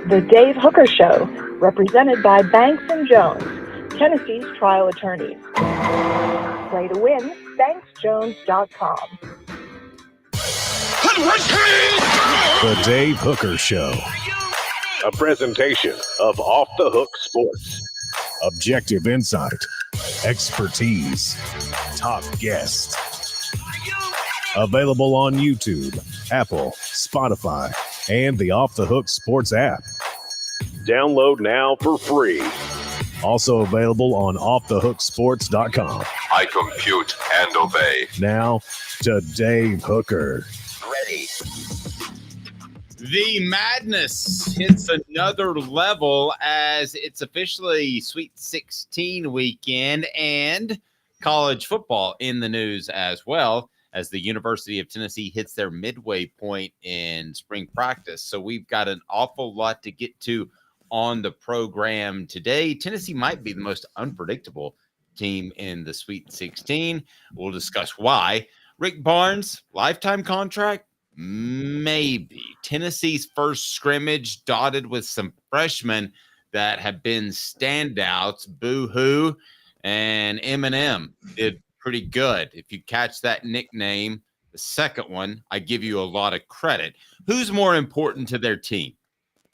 The Dave Hooker Show, represented by Banks & Jones, Tennessee's trial attorneys. Play to win, banksjones.com. The Dave Hooker Show. A presentation of Off the Hook Sports. Objective insight, expertise, top guests. Available on YouTube, Apple, Spotify, and the Off the Hook Sports app. Download now for free. Also available on offthehooksports.com. I compute and obey. Now to Dave Hooker. Ready. The madness hits another level as it's officially Sweet 16 weekend and college football in the news as well, as the University of Tennessee hits their midway point in spring practice. So we've got an awful lot to get to on the program today. Tennessee might be the most unpredictable team in the Sweet 16. We'll discuss why. Rick Barnes, lifetime contract? Maybe. Tennessee's first scrimmage dotted with some freshmen that have been standouts. Boo-hoo and Eminem did pretty good. If you catch that nickname, the second one, I give you a lot of credit. Who's more important to their team?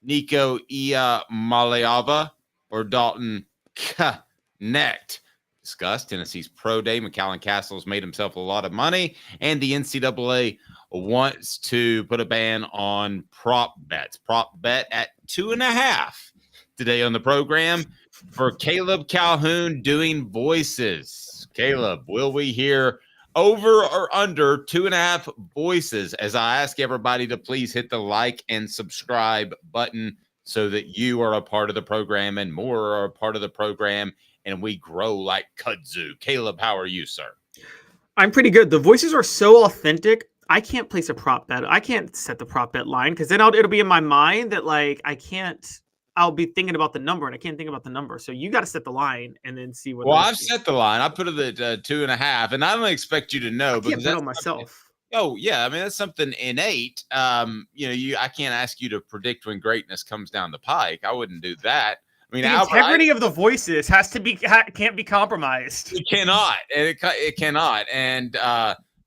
Nico Iamaleava or Dalton Knecht? Discussed. Tennessee's pro day. McAllen Castle's made himself a lot of money, and the NCAA wants to put a ban on prop bets. Prop bet at 2.5 today on the program for Caleb Calhoun doing voices. Caleb, will we hear over or under 2.5 voices? As I ask everybody to please hit the like and subscribe button so that you are a part of the program and more are a part of the program, and we grow like kudzu. Caleb, how are you, sir? I'm pretty good. The voices are so authentic. I can't place a prop bet. I can't set the prop bet line because then it'll be in my mind that I'll be thinking about the number and I can't think about the number. So you got to set the line and then see what. Well, I've set the line. I put it at 2.5, and I don't expect you to know. I can't bet on myself. Oh yeah, I mean that's something innate. I can't ask you to predict when greatness comes down the pike. I wouldn't do that. I mean, the integrity of the voices can't be compromised. It cannot, and it cannot, and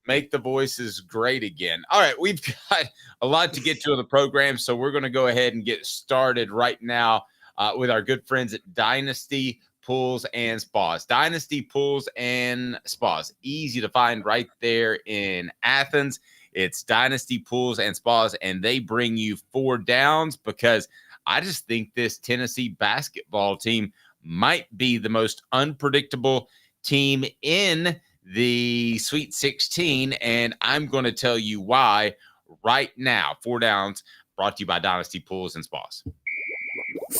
make the voices great again. All right, we've got a lot to get to in the program, so we're going to go ahead and get started right now with our good friends at Dynasty Pools and Spas. Dynasty Pools and Spas, easy to find right there in Athens. It's Dynasty Pools and Spas, and they bring you 4 downs because I just think this Tennessee basketball team might be the most unpredictable team in the Sweet 16, and I'm going to tell you why right now. 4 downs brought to you by Dynasty Pools and Spas.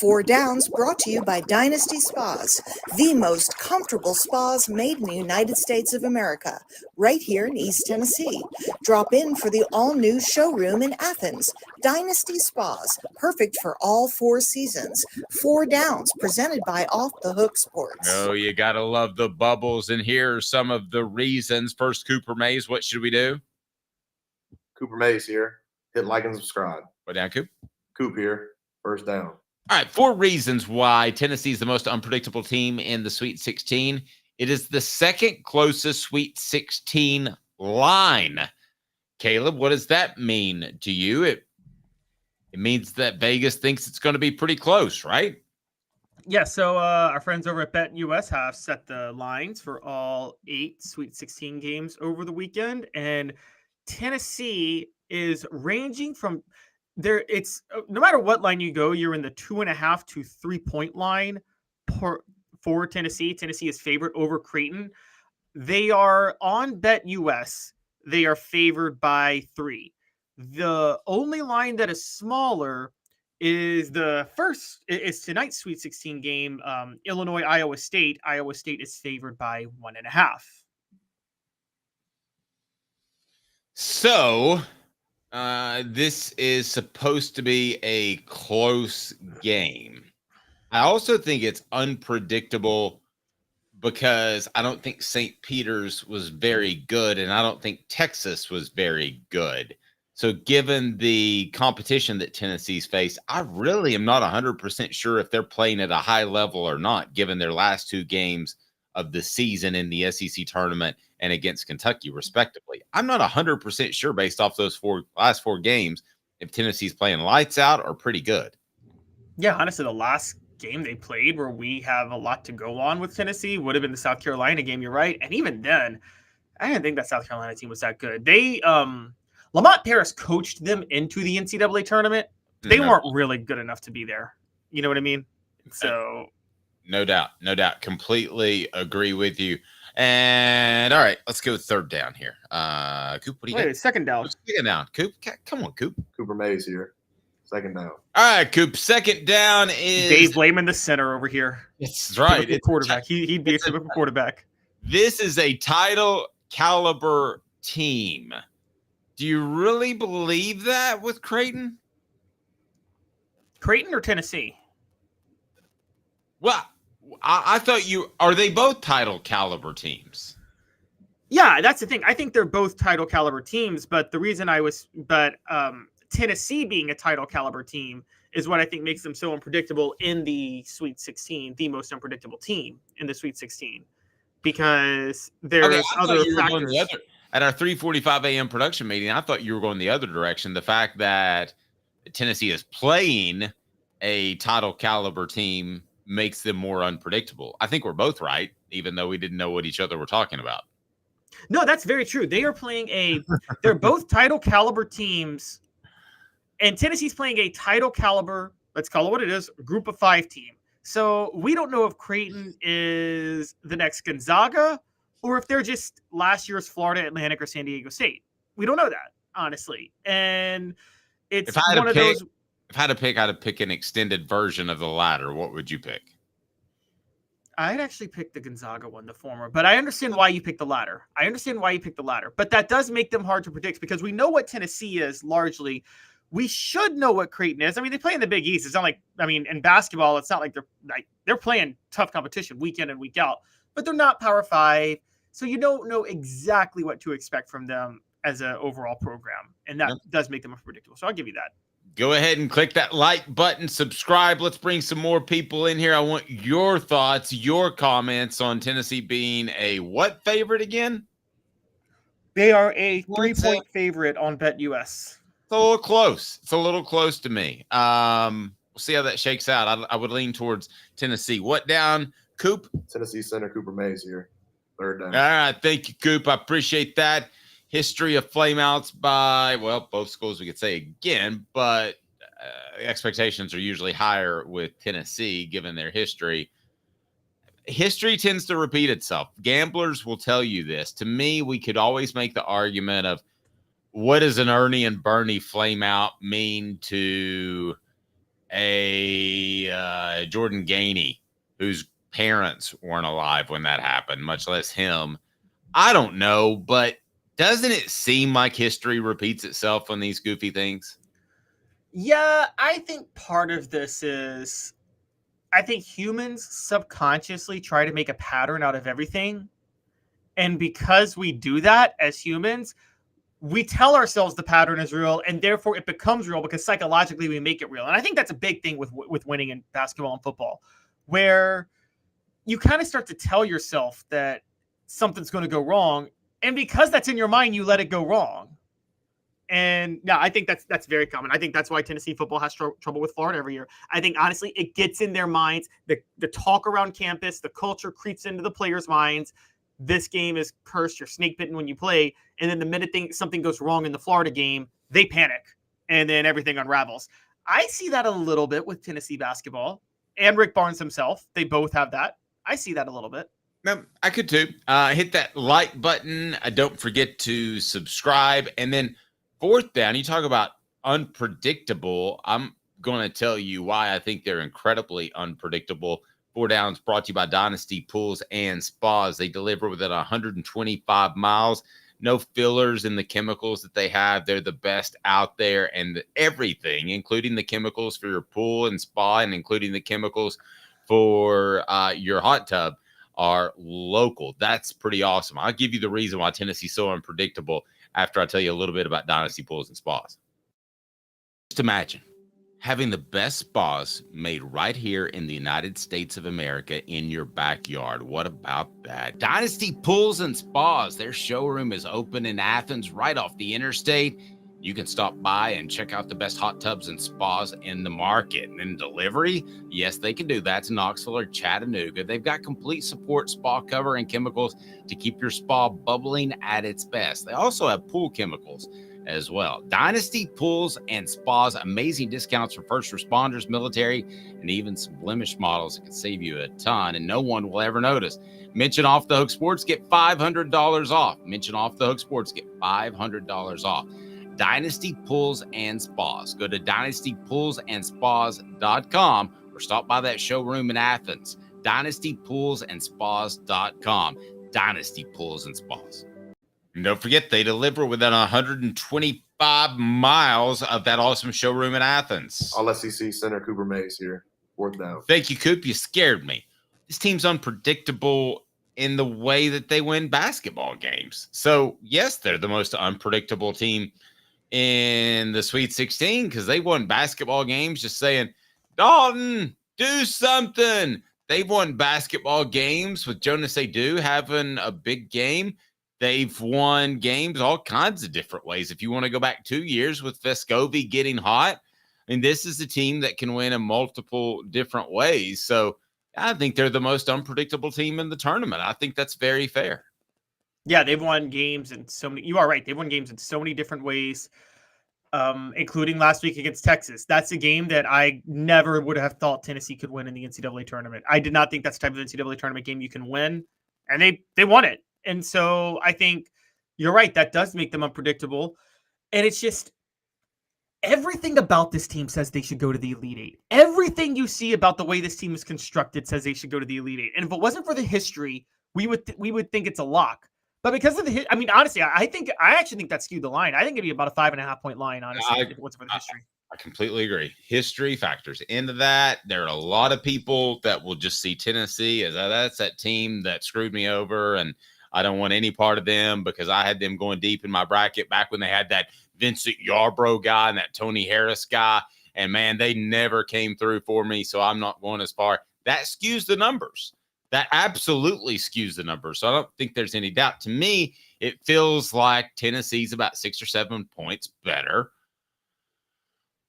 4 Downs brought to you by Dynasty Spas, the most comfortable spas made in the United States of America, right here in East Tennessee. Drop in for the all-new showroom in Athens. Dynasty Spas, perfect for all 4 seasons. 4 Downs, presented by Off the Hook Sports. Oh, you got to love the bubbles, and here are some of the reasons. First, Cooper Mays, what should we do? Cooper Mays here. Hit like and subscribe. Go down, Coop. Coop here. First down. All right, 4 reasons why Tennessee is the most unpredictable team in the Sweet 16. It is the second closest Sweet 16 line. Caleb, what does that mean to you? It means that Vegas thinks it's going to be pretty close, right? Yeah, so our friends over at BetUS have set the lines for all 8 Sweet 16 games over the weekend, and Tennessee is ranging from there. It's no matter what line you go, you're in the 2.5 to 3 point line for Tennessee. Tennessee is favored over Creighton. They are on BetUS. They are favored by 3. The only line that is smaller is it's tonight's Sweet 16 game, Illinois, Iowa State. Iowa State is favored by 1.5. So this is supposed to be a close game. I also think it's unpredictable because I don't think St. Peter's was very good, and I don't think Texas was very good. So given the competition that Tennessee's faced, I really am not 100% sure if they're playing at a high level or not, given their last 2 games of the season in the SEC tournament and against Kentucky, respectively. I'm not 100% sure based off those last 4 games if Tennessee's playing lights out or pretty good. Yeah, honestly, the last game they played where we have a lot to go on with Tennessee would have been the South Carolina game. You're right. And even then, I didn't think that South Carolina team was that good. They, Lamont Paris coached them into the NCAA tournament. They weren't really good enough to be there. You know what I mean? So, no doubt. Completely agree with you. And all right, let's go third down here. Coop, what do you got? Second down. Second down. Coop, come on, Coop. Cooper Mays here. Second down. All right, Coop. Second down is Dave Lehman, the center over here. That's right. It's quarterback. He'd be a typical quarterback. This is a title caliber team. Do you really believe that with Creighton? Creighton or Tennessee? Well, I thought are they both title caliber teams? Yeah, that's the thing. I think they're both title caliber teams, but the reason Tennessee being a title caliber team is what I think makes them so unpredictable in the Sweet 16, the most unpredictable team in the Sweet 16, because there's other factors. At our 3:45 a.m. production meeting, I thought you were going the other direction. The fact that Tennessee is playing a title caliber team makes them more unpredictable. I think we're both right, even though we didn't know what each other were talking about. No, that's very true. They are playing they're both title caliber teams, and Tennessee's playing a title caliber, let's call it what it is, group of 5 team. So we don't know if Creighton is the next Gonzaga or if they're just last year's Florida Atlantic or San Diego State. We don't know that, honestly. And it's one of those. If I had to pick, I'd pick an extended version of the latter. What would you pick? I'd actually pick the Gonzaga one, the former. But I understand why you picked the latter. But that does make them hard to predict because we know what Tennessee is largely. We should know what Creighton is. I mean, they play in the Big East. It's not like, in basketball, it's not like they're playing tough competition week in and week out. But they're not Power 5. So you don't know exactly what to expect from them as an overall program. And that does make them unpredictable. So I'll give you that. Go ahead and click that like button, subscribe. Let's bring some more people in here. I want your thoughts, your comments on Tennessee being a what favorite again? They are a 3-point favorite on BetUS. It's a little close. It's a little close to me. We'll see how that shakes out. I would lean towards Tennessee. What down, Coop? Tennessee center Cooper Mays here. Third down. All right. Thank you, Coop. I appreciate that. History of flameouts by, both schools we could say again, but expectations are usually higher with Tennessee given their history. History tends to repeat itself. Gamblers will tell you this. To me, we could always make the argument of what does an Ernie and Bernie flameout mean to a Jordan Gainey, whose parents weren't alive when that happened, much less him. I don't know, but doesn't it seem like history repeats itself on these goofy things? Yeah, I think part of this is I think humans subconsciously try to make a pattern out of everything. And because we do that as humans, we tell ourselves the pattern is real, and therefore it becomes real because psychologically we make it real. And I think that's a big thing with winning in basketball and football, where you kind of start to tell yourself that something's going to go wrong. And because that's in your mind, you let it go wrong. And yeah, I think that's very common. I think that's why Tennessee football has trouble with Florida every year. I think, honestly, it gets in their minds. The talk around campus, the culture creeps into the players' minds. This game is cursed. You're snake bitten when you play. And then the minute something goes wrong in the Florida game, they panic. And then everything unravels. I see that a little bit with Tennessee basketball and Rick Barnes himself. They both have that. I see that a little bit. No, I could too. Hit that like button. Don't forget to subscribe. And then fourth down, you talk about unpredictable. I'm going to tell you why I think they're incredibly unpredictable. 4 downs brought to you by Dynasty Pools and Spas. They deliver within 125 miles. No fillers in the chemicals that they have. They're the best out there, and everything, including the chemicals for your pool and spa and including the chemicals for your hot tub, are local. That's pretty awesome. I'll give you the reason why Tennessee's so unpredictable after I tell you a little bit about Dynasty pools and spas. Just imagine having the best spas made right here in the United States of America in your backyard. What about that? Dynasty Pools and Spas. Their showroom is open in Athens, right off the interstate. You can stop by and check out the best hot tubs and spas in the market. And delivery, yes, they can do that to Knoxville or Chattanooga. They've got complete support, spa cover, and chemicals to keep your spa bubbling at its best. They also have pool chemicals as well. Dynasty Pools and Spas, amazing discounts for first responders, military, and even some blemish models that can save you a ton, and no one will ever notice. Mention Off the Hook Sports, get $500 off. Mention Off the Hook Sports, get $500 off. Dynasty Pools and Spas. Go to dynastypoolsandspas.com or stop by that showroom in Athens. dynastypoolsandspas.com. Dynasty Pools and Spas. And don't forget, they deliver within 125 miles of that awesome showroom in Athens. All SEC center Cooper Mays here. 4th down. Thank you, Coop. You scared me. This team's unpredictable in the way that they win basketball games. So, yes, they're the most unpredictable team in the Sweet 16 because they won basketball games just saying, Dalton, do something. They've won basketball games with Jonas Adu having a big game. They've won games all kinds of different ways. If you want to go back 2 years with Vescovi getting hot, I mean, this is a team that can win in multiple different ways. So I think they're the most unpredictable team in the tournament. I think that's very fair. Yeah, they've won games in so many. You are right. They've won games in so many different ways, including last week against Texas. That's a game that I never would have thought Tennessee could win in the NCAA tournament. I did not think that's the type of NCAA tournament game you can win, and they won it. And so I think you're right. That does make them unpredictable. And it's just everything about this team says they should go to the Elite Eight. Everything you see about the way this team is constructed says they should go to the Elite Eight. And if it wasn't for the history, we would think it's a lock. But because of the I mean, honestly, I actually think that skewed the line. I think it'd be about a 5.5 point line, honestly, if it wasn't for the history. I completely agree. History factors into that. There are a lot of people that will just see Tennessee as that's that team that screwed me over, and I don't want any part of them because I had them going deep in my bracket back when they had that Vincent Yarbrough guy and that Tony Harris guy. And, man, they never came through for me, so I'm not going as far. That skews the numbers. That absolutely skews the numbers. So I don't think there's any doubt. To me, it feels like Tennessee's about 6 or 7 points better,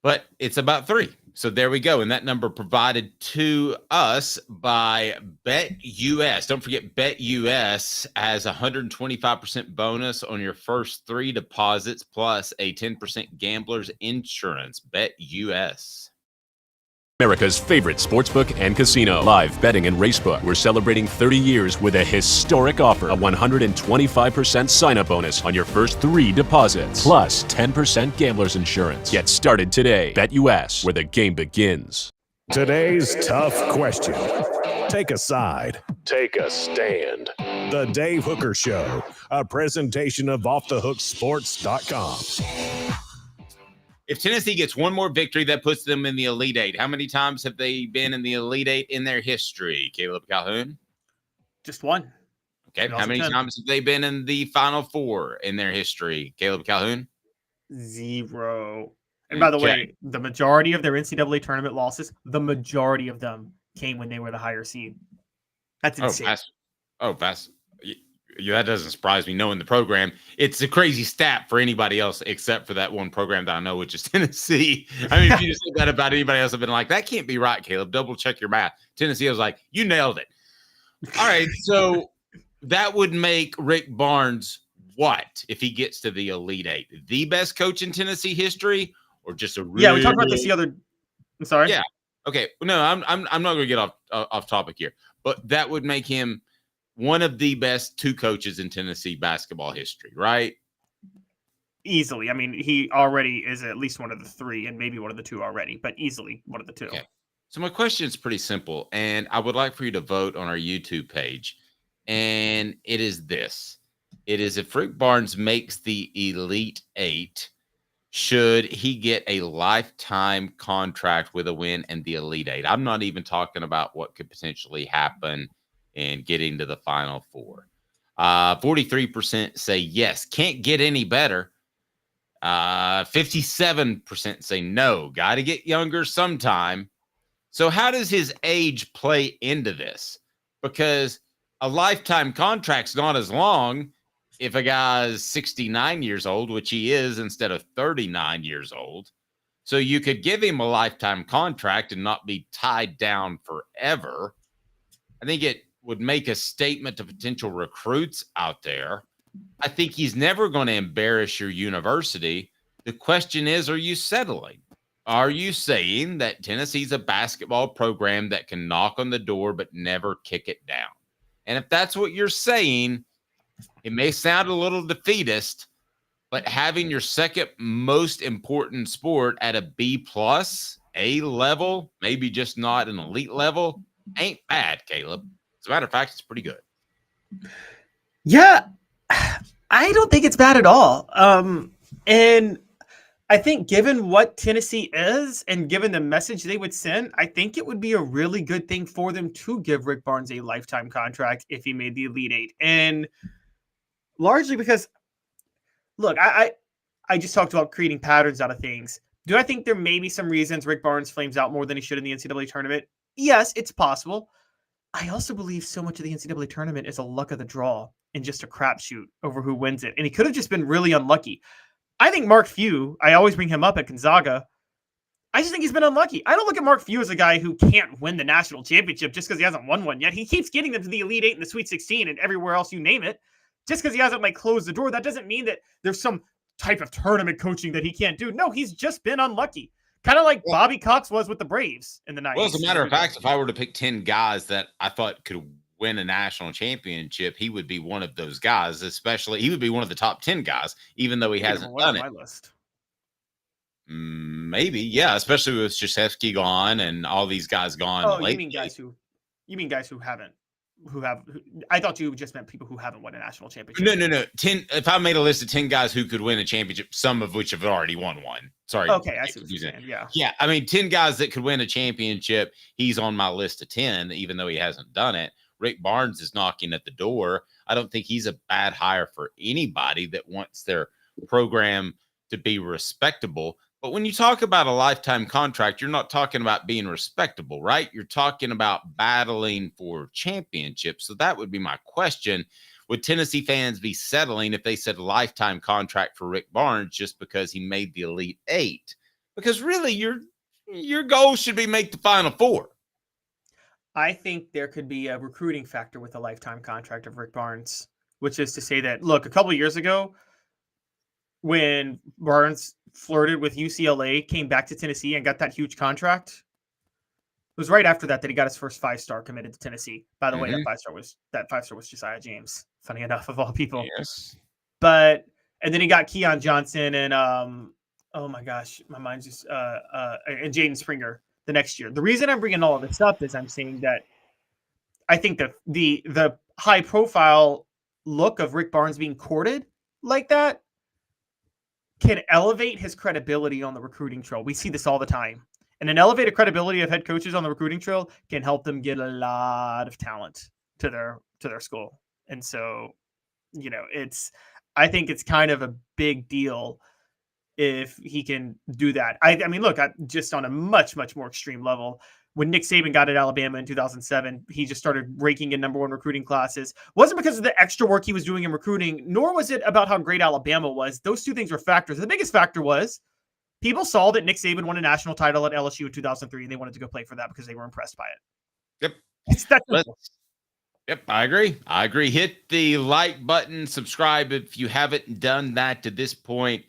but it's about 3. So there we go. And that number provided to us by BetUS. Don't forget, BetUS has a 125% bonus on your first 3 deposits plus a 10% gambler's insurance. BetUS. America's favorite sportsbook and casino. Live betting and racebook. We're celebrating 30 years with a historic offer. A 125% sign-up bonus on your first 3 deposits. Plus 10% gambler's insurance. Get started today. BetUS, where the game begins. Today's tough question. Take a side. Take a stand. The Dave Hooker Show. A presentation of OffTheHookSports.com. If Tennessee gets one more victory, that puts them in the Elite Eight. How many times have they been in the Elite Eight in their history, Caleb Calhoun? Just one. Okay. How many times have they been in the Final Four in their history, Caleb Calhoun? 0. And by the way, the majority of their NCAA tournament losses, the majority of them came when they were the higher seed. That's insane. That's that doesn't surprise me knowing the program. It's a crazy stat for anybody else except for that one program that I know, which is Tennessee. I mean, if you just said that about anybody else, I've been like, that can't be right, Caleb. Double check your math. Tennessee, I was like, you nailed it. All right, so that would make Rick Barnes what if he gets to the Elite Eight? The best coach in Tennessee history, or just a really... Yeah, we talked about this the other... I'm sorry? Yeah. Okay. No, I'm not going to get off topic here, but that would make him one of the best 2 coaches in Tennessee basketball history, right? Easily. I mean, he already is at least one of the 3 and maybe one of the 2 already, but easily one of the 2. Okay. So my question is pretty simple, and I would like for you to vote on our YouTube page. And it is this. It is if Rick Barnes makes the Elite Eight, should he get a lifetime contract with a win in the Elite Eight? I'm not even talking about what could potentially happen in getting to the Final Four. 43% say yes, can't get any better. 57% say no, got to get younger sometime. So how does his age play into this? Because a lifetime contract's not as long if a guy's 69 years old, which he is, instead of 39 years old. So you could give him a lifetime contract and not be tied down forever. I think it would make a statement to potential recruits out there. I think he's never going to embarrass your university. The question is, are you settling? Are you saying that Tennessee's a basketball program that can knock on the door but never kick it down? And if that's what you're saying, it may sound a little defeatist, but having your second most important sport at a B+, A level, maybe just not an elite level, ain't bad, Caleb. As a matter of fact, it's pretty good. Yeah, I don't think it's bad at all. And I think given what Tennessee is and given the message they would send, I think it would be a really good thing for them to give Rick Barnes a lifetime contract if he made the Elite Eight. And largely because, look, I just talked about creating patterns out of things. Do I think there may be some reasons Rick Barnes flames out more than he should in the NCAA tournament? Yes, it's possible. I also believe so much of the NCAA tournament is a luck of the draw and just a crapshoot over who wins it. And he could have just been really unlucky. I think Mark Few, I always bring him up at Gonzaga. I just think he's been unlucky. I don't look at Mark Few as a guy who can't win the national championship just because he hasn't won one yet. He keeps getting them to the Elite Eight and the Sweet 16 and everywhere else you name it. Just because he hasn't closed the door, that doesn't mean that there's some type of tournament coaching that he can't do. No, he's just been unlucky. Kind of like Bobby Cox was with the Braves in the 90s. Well, as a matter of fact, if I were to pick 10 guys that I thought could win a national championship, he would be one of those guys. Especially, he would be one of the top 10 guys, even though he hasn't done it. My list. Maybe, yeah. Especially with Krzyzewski gone and all these guys gone. Oh, you mean guys who haven't? I thought you just meant people who haven't won a national championship. No. 10. If I made a list of 10 guys who could win a championship, some of which have already won one. Sorry. Okay, I see what you're saying. Yeah. Yeah. I mean, 10 guys that could win a championship. He's on my list of 10, even though he hasn't done it. Rick Barnes is knocking at the door. I don't think he's a bad hire for anybody that wants their program to be respectable. But when you talk about a lifetime contract, you're not talking about being respectable, right? You're talking about battling for championships. So that would be my question. Would Tennessee fans be settling if they said lifetime contract for Rick Barnes just because he made the Elite Eight? Because really, your goal should be make the Final Four. I think there could be a recruiting factor with a lifetime contract of Rick Barnes, which is to say that, look, a couple of years ago, when Barnes flirted with UCLA, came back to Tennessee and got that huge contract, it was right after that he got his first 5-star committed to Tennessee. By the way, that 5-star was Josiah James, funny enough, of all people. Yes. And then he got Keon Johnson and oh my gosh, my mind's just and Jaden Springer the next year. The reason I'm bringing all of this up is I'm saying that I think the high profile look of Rick Barnes being courted like that can elevate his credibility on the recruiting trail. We see this all the time. And an elevated credibility of head coaches on the recruiting trail can help them get a lot of talent to their school. And so, I think it's kind of a big deal if he can do that. I mean, look, just on a much, much more extreme level, when Nick Saban got at Alabama in 2007, he just started raking in number one recruiting classes. Wasn't because of the extra work he was doing in recruiting, nor was it about how great Alabama was. Those two things were factors. The biggest factor was people saw that Nick Saban won a national title at LSU in 2003, and they wanted to go play for that because they were impressed by it. Yep. It's that simple. Yep, I agree. Hit the like button, subscribe if you haven't done that to this point.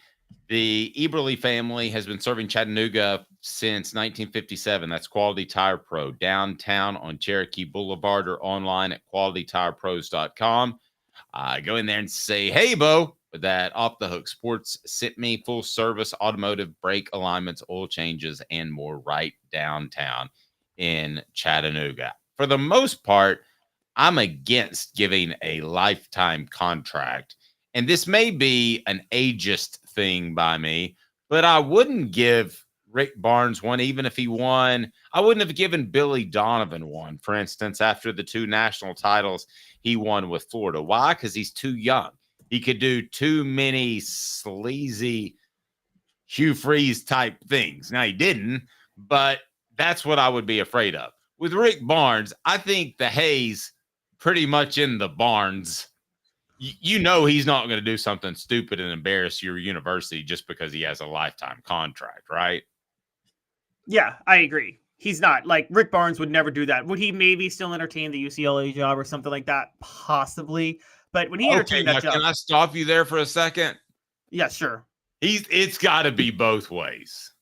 The Eberle family has been serving Chattanooga since 1957. That's Quality Tire Pro, downtown on Cherokee Boulevard or online at qualitytirepros.com. Go in there and say, hey, Bo, that Off the Hook Sports sent me full service automotive brake alignments, oil changes, and more right downtown in Chattanooga. For the most part, I'm against giving a lifetime contract. And this may be an ageist thing by me, but I wouldn't give Rick Barnes one, even if he won. I wouldn't have given Billy Donovan one, for instance, after the 2 national titles he won with Florida. Why? Because he's too young. He could do too many sleazy Hugh Freeze type things. Now, he didn't, but that's what I would be afraid of. With Rick Barnes, I think the hay's pretty much in the barns. You know he's not going to do something stupid and embarrass your university just because he has a lifetime contract, right? Yeah, I agree. He's not. Like, Rick Barnes would never do that. Would he maybe still entertain the UCLA job or something like that? Possibly. But when he entertained that job... Can I stop you there for a second? Yeah, sure. It's got to be both ways.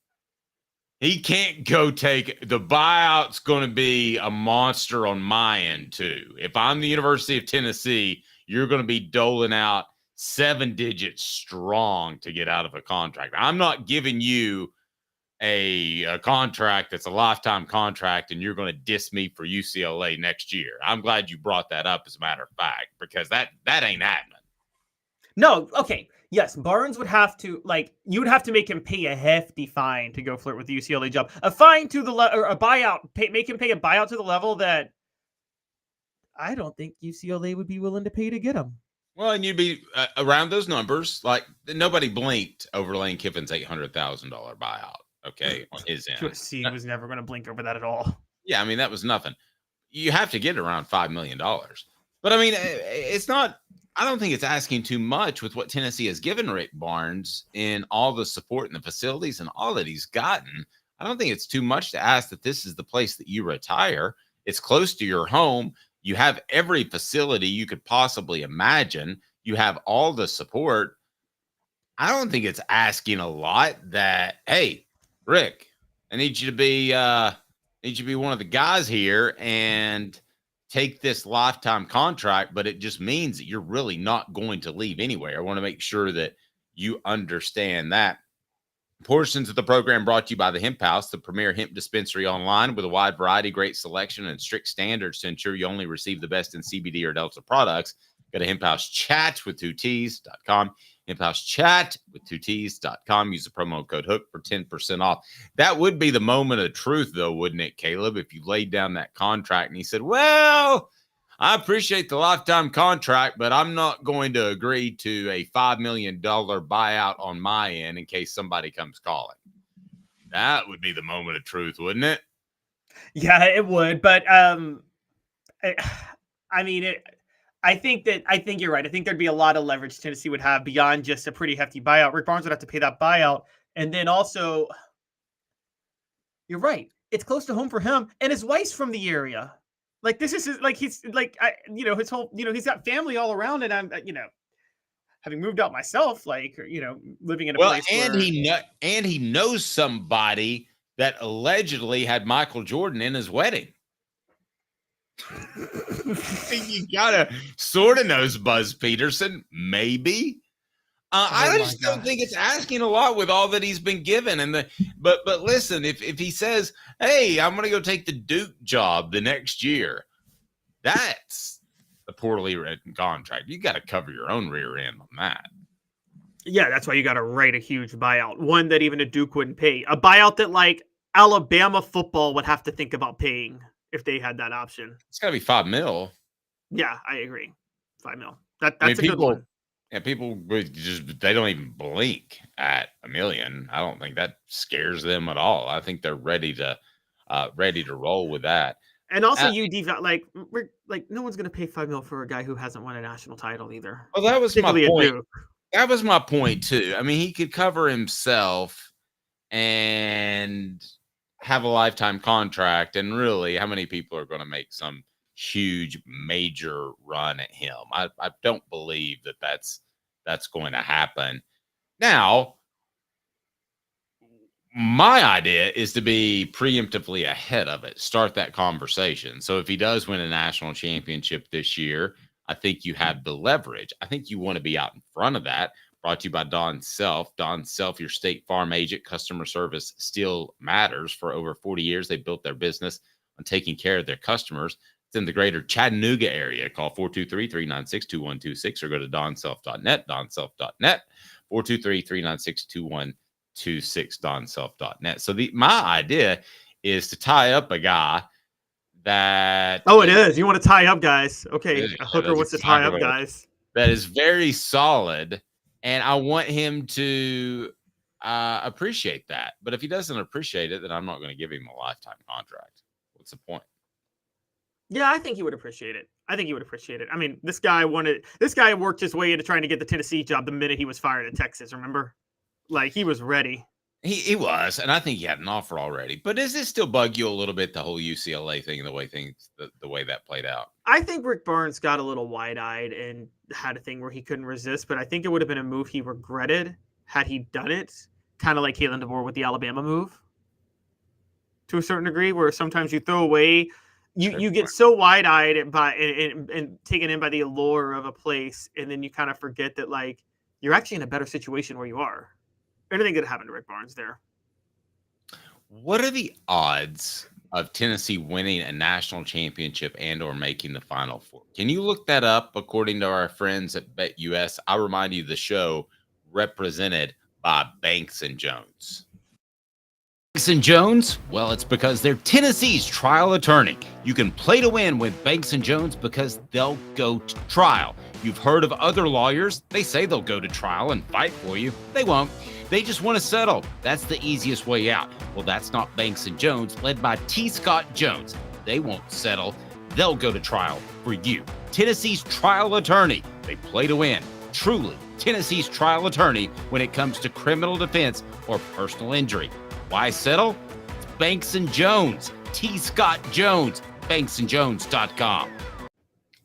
He can't go take... The buyout's going to be a monster on my end, too. If I'm the University of Tennessee, you're going to be doling out 7 digits strong to get out of a contract. I'm not giving you a contract that's a lifetime contract and you're going to diss me for UCLA next year. I'm glad you brought that up, as a matter of fact, because that ain't happening. No, okay. Yes, Barnes would have to, like, you would have to make him pay a hefty fine to go flirt with the UCLA job. A fine to the or a buyout, make him pay a buyout to the level that I don't think UCLA would be willing to pay to get him. Well, and you'd be around those numbers. Like, nobody blinked over Lane Kiffin's $800,000 buyout. Okay, on his end. USC was never going to blink over that at all. Yeah, I mean, that was nothing. You have to get around $5 million. But, I mean, it's not – I don't think it's asking too much with what Tennessee has given Rick Barnes in all the support and the facilities and all that he's gotten. I don't think it's too much to ask that this is the place that you retire. It's close to your home. You have every facility you could possibly imagine. You have all the support. I don't think it's asking a lot that, hey, Rick, I need you to be one of the guys here and take this lifetime contract, but it just means that you're really not going to leave anywhere. I want to make sure that you understand that. Portions of the program brought to you by the Hemp House, the premier hemp dispensary online with a wide variety, great selection, and strict standards to ensure you only receive the best in CBD or Delta products. Go to hemphousechat.com. hemphousechat.com. Use the promo code HOOK for 10% off. That would be the moment of truth, though, wouldn't it, Caleb, if you laid down that contract and he said, well, I appreciate the lifetime contract, but I'm not going to agree to a $5 million buyout on my end in case somebody comes calling. That would be the moment of truth, wouldn't it? Yeah, it would. But I think you're right. I think there'd be a lot of leverage Tennessee would have beyond just a pretty hefty buyout. Rick Barnes would have to pay that buyout. And then also, you're right. It's close to home for him. And his wife's from the area. Like, this is his, like, he's like, his whole, he's got family all around. And I'm, having moved out myself, like, living in a place and where... he knows somebody that allegedly had Michael Jordan in his wedding. You gotta sort of knows Buzz Peterson, maybe. I just don't think it's asking a lot with all that he's been given. But listen, if he says, "Hey, I'm gonna go take the Duke job the next year," that's a poorly written contract. You got to cover your own rear end on that. Yeah, that's why you got to write a huge buyout, one that even a Duke wouldn't pay, a buyout that like Alabama football would have to think about paying if they had that option. It's got to be $5 million. Yeah, I agree. $5 million. That's a good one. Yeah, people they don't even blink at $1 million. I don't think that scares them at all. I think they're ready to roll with that. And also, like no one's going to pay $5 million for a guy who hasn't won a national title either. Well, that was my point. That was my point too. I mean, he could cover himself and have a lifetime contract, and really, how many people are going to make some huge major run at him? I don't believe that that's going to happen. Now, my idea is to be preemptively ahead of it, start that conversation. So if he does win a national championship this year, I think you have the leverage. I think you want to be out in front of that. Brought to you by Don Self. Don Self, your State Farm agent. Customer service still matters. For over 40 years, they built their business on taking care of their customers. It's in the greater Chattanooga area. Call 423-396-2126 or go to donself.net, donself.net, 423-396-2126. 26donself.net. So my idea is to tie up a guy that... Oh, it is. You want to tie up guys. Okay, Yeah, Hooker wants to tie up guys. That is very solid, and I want him to appreciate that. But if he doesn't appreciate it, then I'm not going to give him a lifetime contract. What's the point? Yeah, I think he would appreciate it. I mean, this guy worked his way into trying to get the Tennessee job the minute he was fired at Texas, remember? Like, he was ready. He was, and I think he had an offer already. But does it still bug you a little bit, the whole UCLA thing and the way that played out? I think Rick Barnes got a little wide-eyed and had a thing where he couldn't resist, but I think it would have been a move he regretted had he done it, kind of like Kalen DeBoer with the Alabama move, to a certain degree, where sometimes you throw away, you get so wide-eyed and taken in by the allure of a place, and then you kind of forget that, like, you're actually in a better situation where you are. Anything could happen to Rick Barnes there. What are the odds of Tennessee winning a national championship and or making the Final Four? Can you look that up according to our friends at BetUS? I remind you the show represented by Banks and Jones. Banks and Jones? Well, it's because they're Tennessee's trial attorney. You can play to win with Banks and Jones because they'll go to trial. You've heard of other lawyers. They say they'll go to trial and fight for you. They won't. They just want to settle. That's the easiest way out. Well, that's not Banks and Jones, led by T. Scott Jones. They won't settle. They'll go to trial for you. Tennessee's trial attorney. They play to win. Truly, Tennessee's trial attorney when it comes to criminal defense or personal injury. Why settle? It's Banks and Jones. T. Scott Jones. BanksandJones.com.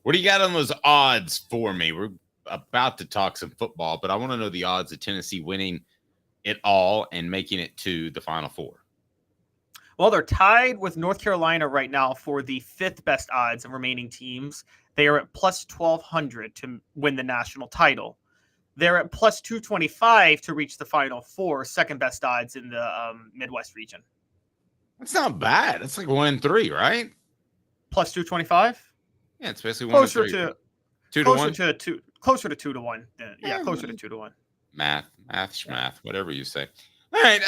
What do you got on those odds for me? We're about to talk some football, but I want to know the odds of Tennessee winning it all and making it to the Final Four. Well, they're tied with North Carolina right now for the 5th best odds of remaining teams. They are at plus 1,200 to win the national title. They're at plus 225 to reach the Final Four, 2nd best odds in the Midwest region. That's not bad. That's like 1-3, right? Plus 225? Yeah, it's basically closer 1-3. to 2-1? Closer to 2-1. Yeah, closer to 2-1. Math, whatever you say. All right,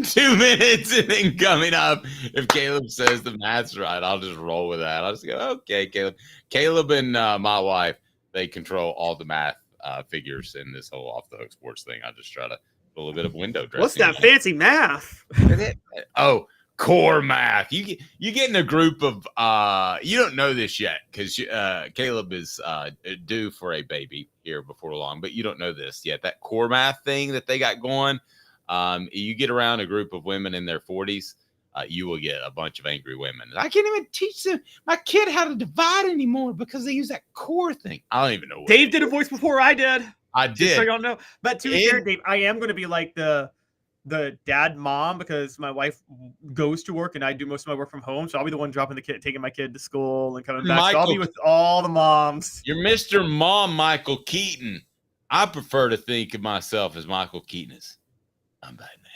2 minutes, and then coming up, if Caleb says the math's right, I'll just roll with that. I'll just go, okay, Caleb. Caleb and my wife, they control all the math figures in this whole Off the Hook Sports thing. I just try to put a little bit of window dressing. What's that fancy math? Oh, core math. You get in a group of you don't know this yet because Caleb is due for a baby here before long, but you don't know this yet. That core math thing that they got going, you get around a group of women in their 40s, you will get a bunch of angry women. I can't even teach my kid how to divide anymore because they use that core thing. I don't even know what Dave did a voice before I did. I did. So y'all know. But to be fair, Dave, I am going to be like the dad mom because my wife goes to work and I do most of my work from home. So I'll be the one dropping the kid, taking my kid to school and coming back. So I'll be with all the moms. You're Mr. Mom Michael Keaton. I prefer to think of myself as Michael Keaton. I'm bad, man.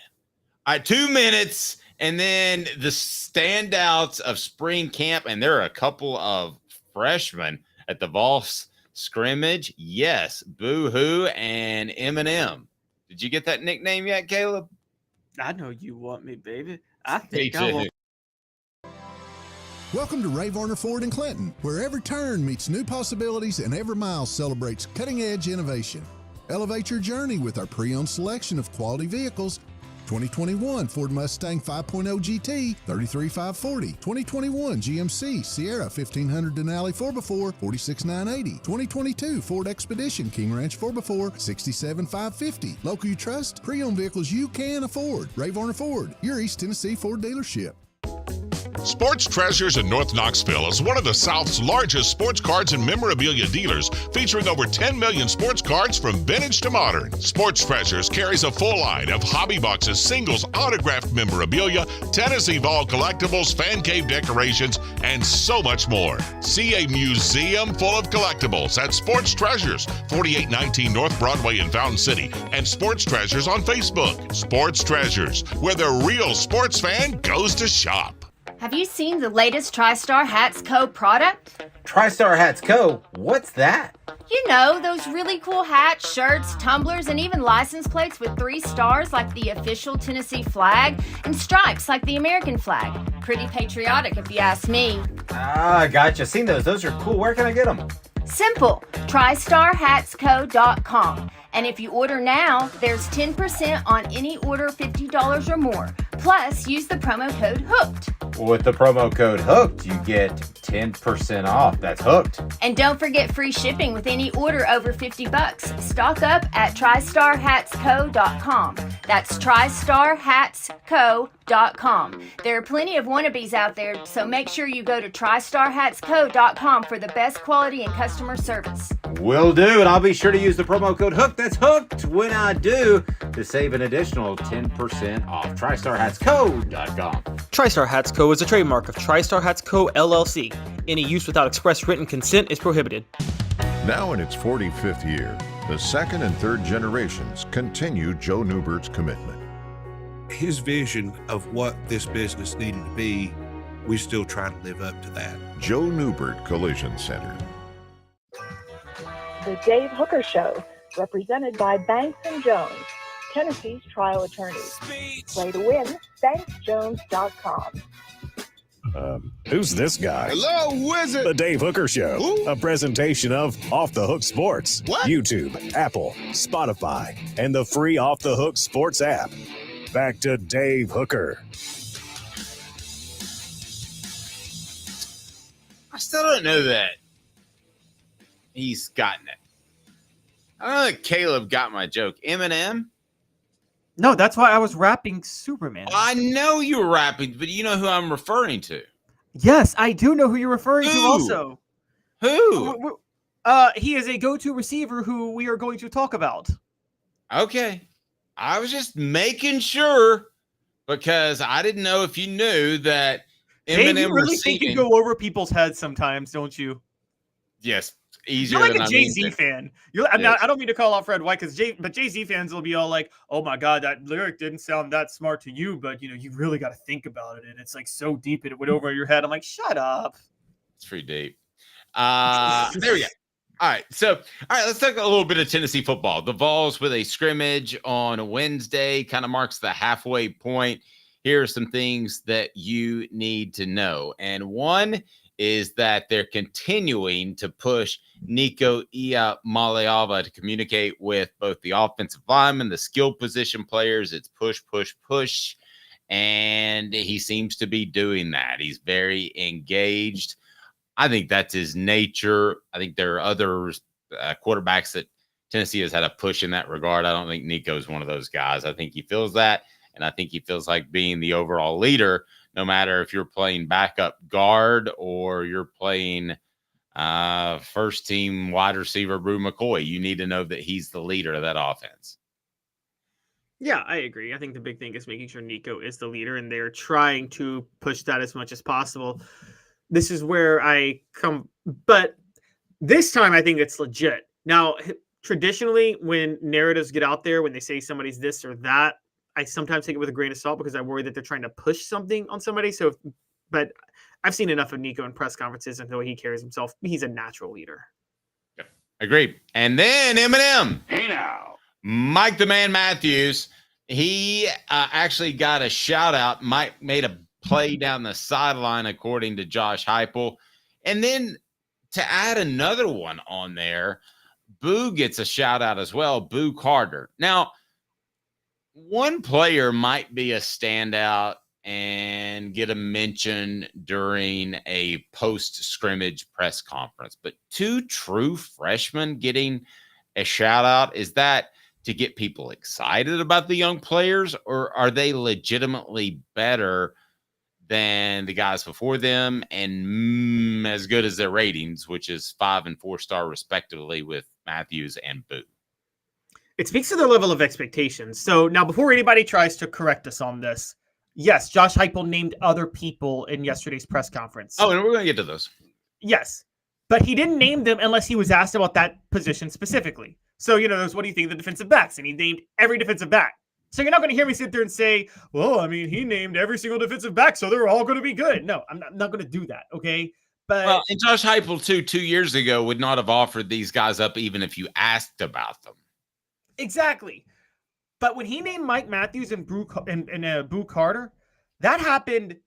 All right, 2 minutes. And then the standouts of spring camp. And there are a couple of freshmen at the Vols scrimmage. Yes, Boo Hoo and Eminem. Did you get that nickname yet, Caleb? I know you want me, baby. I think I will. Welcome to Varner Ford in Clinton, where every turn meets new possibilities and every mile celebrates cutting-edge innovation. Elevate your journey with our pre-owned selection of quality vehicles. 2021 Ford Mustang 5.0 GT, $33,540. 2021 GMC Sierra 1500 Denali 4x4, $46,980. 2022 Ford Expedition King Ranch 4x4, $67,550. Local you trust, pre-owned vehicles you can afford. Varner Ford, your East Tennessee Ford dealership. Sports Treasures in North Knoxville is one of the South's largest sports cards and memorabilia dealers, featuring over 10 million sports cards from vintage to modern. Sports Treasures carries a full line of hobby boxes, singles, autographed memorabilia, Tennessee Vol collectibles, fan cave decorations, and so much more. See a museum full of collectibles at Sports Treasures, 4819 North Broadway in Fountain City, and Sports Treasures on Facebook. Sports Treasures, where the real sports fan goes to shop. Have you seen the latest TriStar Hats Co. product? TriStar Hats Co. What's that? You know, those really cool hats, shirts, tumblers, and even license plates with 3 stars like the official Tennessee flag and stripes like the American flag. Pretty patriotic if you ask me. Ah, gotcha. Seen those. Those are cool. Where can I get them? Simple. TriStarHatsCo.com. And if you order now, there's 10% on any order $50 or more. Plus, use the promo code HOOKED. With the promo code HOOKED, you get 10% off. That's hooked. And don't forget free shipping with any order over $50. Stock up at TriStarHatsCo.com. That's TriStarHatsCo.com. There are plenty of wannabes out there, so make sure you go to TriStarHatsCo.com for the best quality and customer service. Will do, and I'll be sure to use the promo code HOOKED. That's hooked when I do to save an additional 10% off. TriStarHatsCo.com. TriStar Hats Co. is a trademark of TriStar Hats Co. LLC. Any use without express written consent is prohibited. Now in its 45th year, the second and third generations continue Joe Newbert's commitment. His vision of what this business needed to be, we still try to live up to that. Joe Newbert Collision Center. The Dave Hooker Show, represented by Banks & Jones, Tennessee's trial attorneys. Play to win, banksjones.com. Who's this guy? Hello, wizard. The Dave Hooker Show, Who? a presentation of Off the Hook Sports. What? YouTube, Apple, Spotify, and the free Off the Hook Sports app. Back to Dave Hooker. I still don't know that he's gotten it. I don't know that Caleb got my joke. Eminem? No, that's why I was rapping Superman. I know you were rapping, but you know who I'm referring to. Yes, I do know who you're referring to also. Who? He is a go-to receiver who we are going to talk about. Okay. I was just making sure because I didn't know if you knew that Eminem Dave, you really receiving... think you go over people's heads sometimes, don't you? Yes. Easier You're like than a Jay-Z fan. I don't mean to call out Fred White but Jay-Z fans will be all like, "Oh my God, that lyric didn't sound that smart to you, but you really got to think about it, and it's like so deep and it went over your head." I'm like, "Shut up." It's pretty deep. There we go. All right, let's talk a little bit of Tennessee football. The Vols with a scrimmage on Wednesday kind of marks the halfway point. Here are some things that you need to know, and one is that they're continuing to push Nico Iamaleava to communicate with both the offensive linemen, the skill position players. It's push, push, push. And he seems to be doing that. He's very engaged. I think that's his nature. I think there are other quarterbacks that Tennessee has had a push in that regard. I don't think Nico's one of those guys. I think he feels that. And I think he feels like being the overall leader, no matter if you're playing backup guard or you're playing first team wide receiver Brew McCoy. You need to know that he's the leader of that offense. Yeah, I agree. I think the big thing is making sure Nico is the leader, and they're trying to push that as much as possible. This is where I come, but this time I think it's legit. Now, traditionally, when narratives get out there, when they say somebody's this or that, I sometimes take it with a grain of salt because I worry that they're trying to push something on somebody. But I've seen enough of Nico in press conferences and the way he carries himself. He's a natural leader. Yep. Agreed. And then Eminem. Hey now. Mike the Man Matthews. He actually got a shout out. Mike made a play down the sideline, according to Josh Heupel. And then to add another one on there, Boo gets a shout out as well. Boo Carter. Now, one player might be a standout and get a mention during a post-scrimmage press conference, but 2 true freshmen getting a shout out, is that to get people excited about the young players, or are they legitimately better than the guys before them and as good as their ratings, which is 5 and 4 star respectively with Matthews and Boo? It speaks to their level of expectations. So now, before anybody tries to correct us on this, yes, Josh Heupel named other people in yesterday's press conference. Oh, and we're going to get to those. Yes, but he didn't name them unless he was asked about that position specifically. So, there's what do you think of the defensive backs? And he named every defensive back. So you're not going to hear me sit there and say, well, I mean, he named every single defensive back, so they're all going to be good. No, I'm not going to do that, okay? But well, and Josh Heupel, too, 2 years ago would not have offered these guys up even if you asked about them. Exactly. But when he named Mike Matthews and Boo Carter, that happened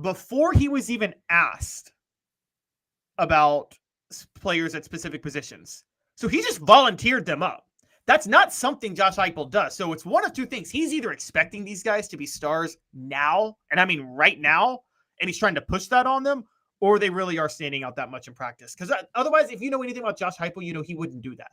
before he was even asked about players at specific positions. So he just volunteered them up. That's not something Josh Heupel does. So it's one of two things. He's either expecting these guys to be stars now, and I mean right now, and he's trying to push that on them, or they really are standing out that much in practice. Because otherwise, if you know anything about Josh Heupel, you know he wouldn't do that.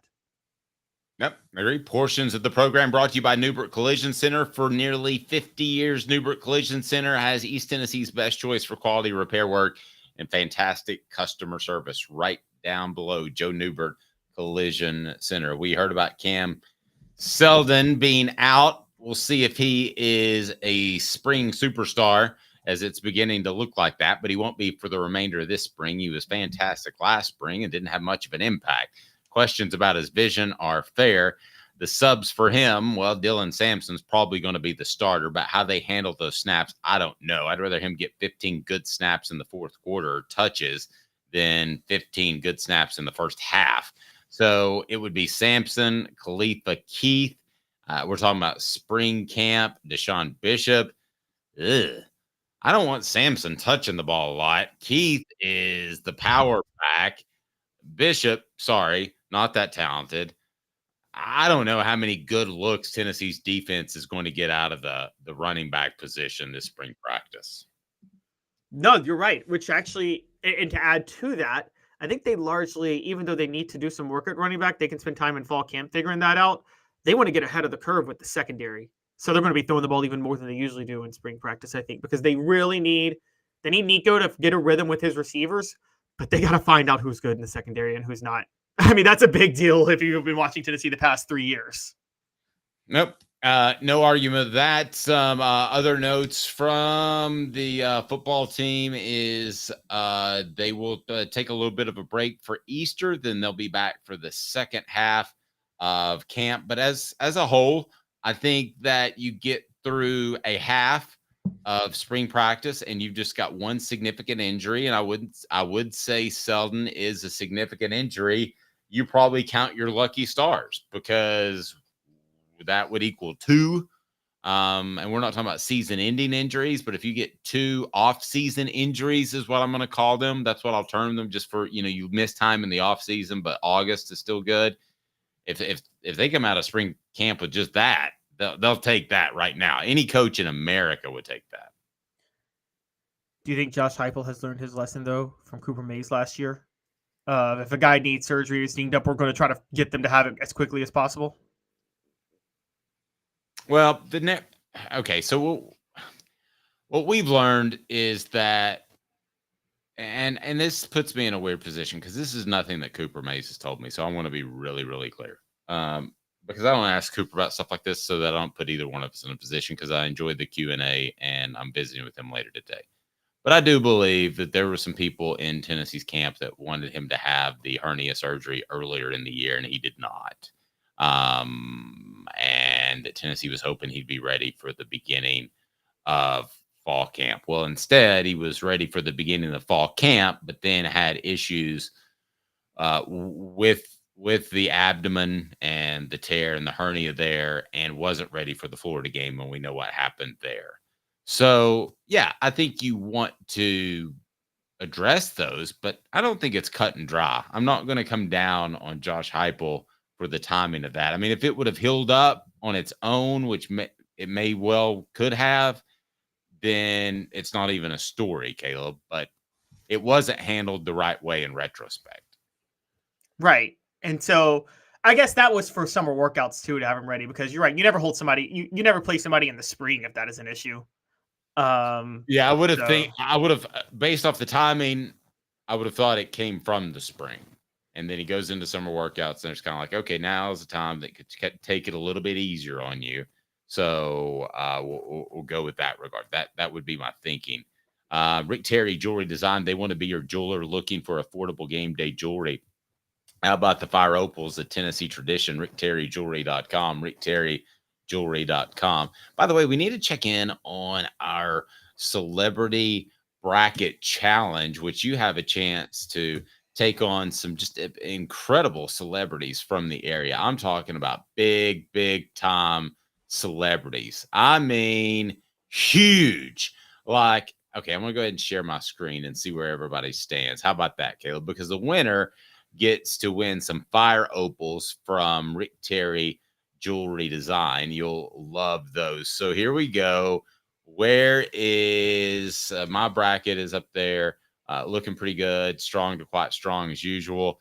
Yep, I agree. Portions of the program brought to you by Newbert Collision Center. For nearly 50 years, Newbert Collision Center has East Tennessee's best choice for quality repair work and fantastic customer service right down below Joe Newbert Collision Center. We heard about Cam Seldon being out. We'll see if he is a spring superstar, as it's beginning to look like that, but he won't be for the remainder of this spring. He was fantastic last spring and didn't have much of an impact. Questions about his vision are fair. The subs for him, well, Dylan Sampson's probably going to be the starter, but how they handle those snaps, I don't know. I'd rather him get 15 good snaps in the fourth quarter, touches, than 15 good snaps in the first half. So it would be Sampson, Khalifa Keith. We're talking about spring camp, Deshaun Bishop. Ugh. I don't want Sampson touching the ball a lot. Keith is the power back. Bishop, sorry, not that talented. I don't know how many good looks Tennessee's defense is going to get out of the running back position this spring practice. No, you're right. Which actually, and to add to that, I think they largely, even though they need to do some work at running back, they can spend time in fall camp figuring that out. They want to get ahead of the curve with the secondary. So they're going to be throwing the ball even more than they usually do in spring practice, I think, because they really need Nico to get a rhythm with his receivers, but they got to find out who's good in the secondary and who's not. I mean, that's a big deal if you've been watching Tennessee the past 3 years. Nope. No argument with that. Some other notes from the football team is they will take a little bit of a break for Easter. Then they'll be back for the second half of camp. But as a whole, I think that you get through a half of spring practice and you've just got one significant injury. And I would say Seldon is a significant injury. You probably count your lucky stars because that would equal 2. And we're not talking about season-ending injuries, but if you get 2 off-season injuries is what I'm going to call them. That's what I'll term them, just for, you miss time in the off-season, but August is still good. If they come out of spring camp with just that, they'll take that right now. Any coach in America would take that. Do you think Josh Heupel has learned his lesson, though, from Cooper Mays last year? If a guy needs surgery, is dinged up, we're going to try to get them to have it as quickly as possible. Well, so what we've learned is that, and this puts me in a weird position because this is nothing that Cooper Mays has told me, so I want to be really, really clear. Because I don't ask Cooper about stuff like this so that I don't put either one of us in a position, because I enjoyed the Q&A and I'm visiting with him later today. But I do believe that there were some people in Tennessee's camp that wanted him to have the hernia surgery earlier in the year, and he did not. And that Tennessee was hoping he'd be ready for the beginning of fall camp. Well, instead, he was ready for the beginning of fall camp, but then had issues with the abdomen and the tear and the hernia there, and wasn't ready for the Florida game, and we know what happened there. So, yeah, I think you want to address those, but I don't think it's cut and dry. I'm not going to come down on Josh Heupel for the timing of that. I mean, if it would have healed up on its own, which it may well could have, then it's not even a story, Caleb, but it wasn't handled the right way in retrospect. Right. And so I guess that was for summer workouts too, to have him ready, because you're right. You never hold somebody, you never play somebody in the spring if that is an issue. Yeah, I would have, based off the timing, I would have thought it came from the spring. And then he goes into summer workouts and it's kind of like, okay, now is the time that could take it a little bit easier on you. So we'll go with that regard. That would be my thinking. Rick Terry Jewelry Design. They want to be your jeweler looking for affordable game day jewelry. How about the Fire Opals, the Tennessee tradition? RickTerryJewelry.com. Rick Terry jewelry.com. By the way, we need to check in on our celebrity bracket challenge, which you have a chance to take on some just incredible celebrities from the area. I'm talking about big time celebrities. I mean, huge. Like, okay, I'm going to go ahead and share my screen and see where everybody stands. How about that, Caleb? Because the winner gets to win some fire opals from Rick Terry Jewelry Design. You'll love those. So here we go. Where is my bracket is up there, looking pretty good, strong to quite strong as usual.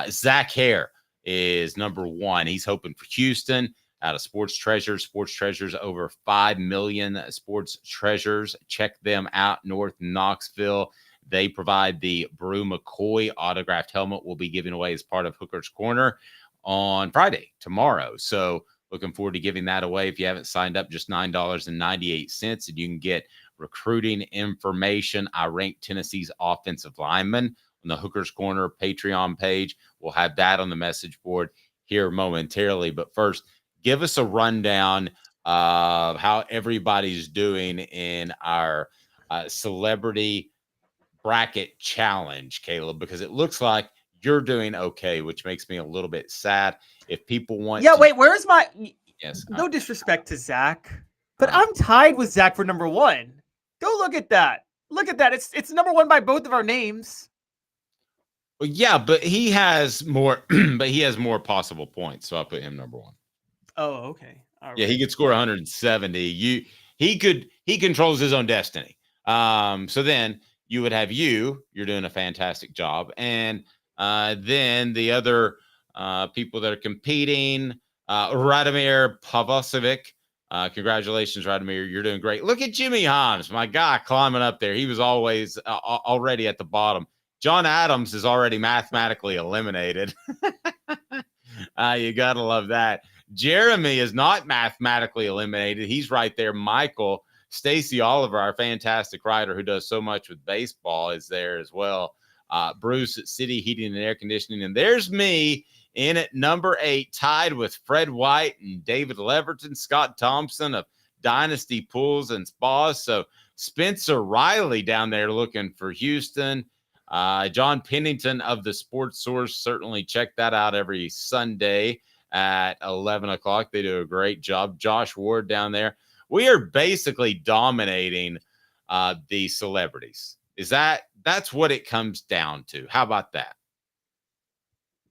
Zach Hare is number 1. He's hoping for Houston out of Sports Treasures. Sports Treasures, over 5 million Sports Treasures. Check them out, North Knoxville. They provide the Brew McCoy autographed helmet we'll be giving away as part of Hooker's Corner on Friday, tomorrow. So looking forward to giving that away. If you haven't signed up, just $9.98, and you can get recruiting information. I ranked Tennessee's offensive lineman on the Hooker's Corner Patreon page. We'll have that on the message board here momentarily. But first, give us a rundown of how everybody's doing in our celebrity bracket challenge, Caleb, because it looks like you're doing okay, which makes me a little bit sad. If people want wait, where's my yes, no disrespect to Zach, but I'm tied with Zach for number 1. Go look at that. Look at that. It's number 1 by both of our names. Well, yeah, but he has more but he has more possible points, so I put him number 1. Oh, okay. All right. Yeah, he could score 170. He controls his own destiny. So then you would have you're doing a fantastic job. And then the other people that are competing, Radomir Pavosevic. Congratulations, Radomir. You're doing great. Look at Jimmy Himes, my guy, climbing up there. He was always already at the bottom. John Adams is already mathematically eliminated. You got to love that. Jeremy is not mathematically eliminated. He's right there. Michael, Stacy Oliver, our fantastic writer who does so much with baseball, is there as well. Bruce at City Heating and Air Conditioning. And there's me in at number 8, tied with Fred White and David Leverton, Scott Thompson of Dynasty Pools and Spas. So Spencer Riley down there looking for Houston. John Pennington of the Sports Source, certainly check that out every Sunday at 11 o'clock. They do a great job. Josh Ward down there. We are basically dominating the celebrities. That's what it comes down to. How about that?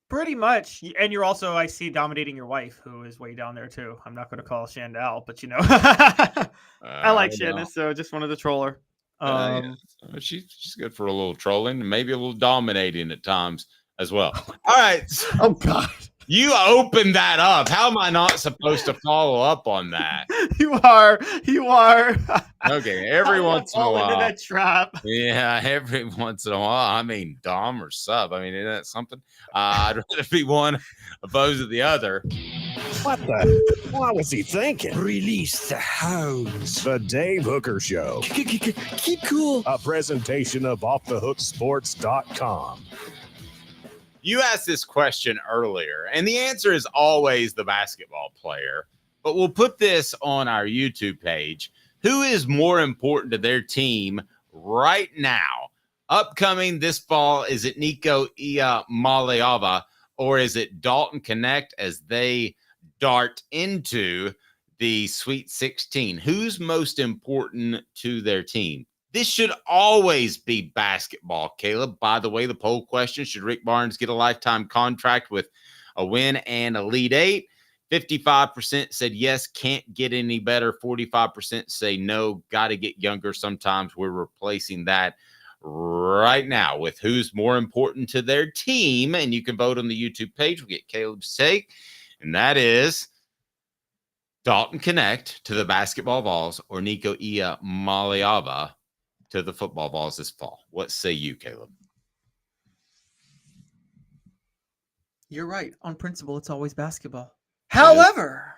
Pretty much. And you're also, I see, dominating your wife, who is way down there too. I'm not going to call Shandell, but I like Shandell, so just wanted to troll her. Yeah. She's good for a little trolling and maybe a little dominating at times as well. All right. Oh, God. You opened that up. How am I not supposed to follow up on that? You are. Okay, every once in a while. Into that trap. Yeah, every once in a while. I mean, dom or sub. I mean, isn't that something? I'd rather be one opposed to the other. What was he thinking? Release the hounds. The Dave Hooker Show. Keep cool. A presentation of OffTheHookSports.com. You asked this question earlier, and the answer is always the basketball player. But we'll put this on our YouTube page. Who is more important to their team right now? Upcoming this fall, is it Nico Iamaleava or is it Dalton Knecht as they dart into the Sweet 16? Who's most important to their team? This should always be basketball, Caleb. By the way, the poll question, should Rick Barnes get a lifetime contract with a win and Elite Eight? 55% said yes, can't get any better. 45% say no, got to get younger. Sometimes we're replacing that right now with who's more important to their team. And you can vote on the YouTube page. We'll get Caleb's take. And that is Dalton Knecht to the basketball Vols or Nico Iamaleava to the football Vols this fall. What say you, Caleb? You're right. On principle, it's always basketball. However,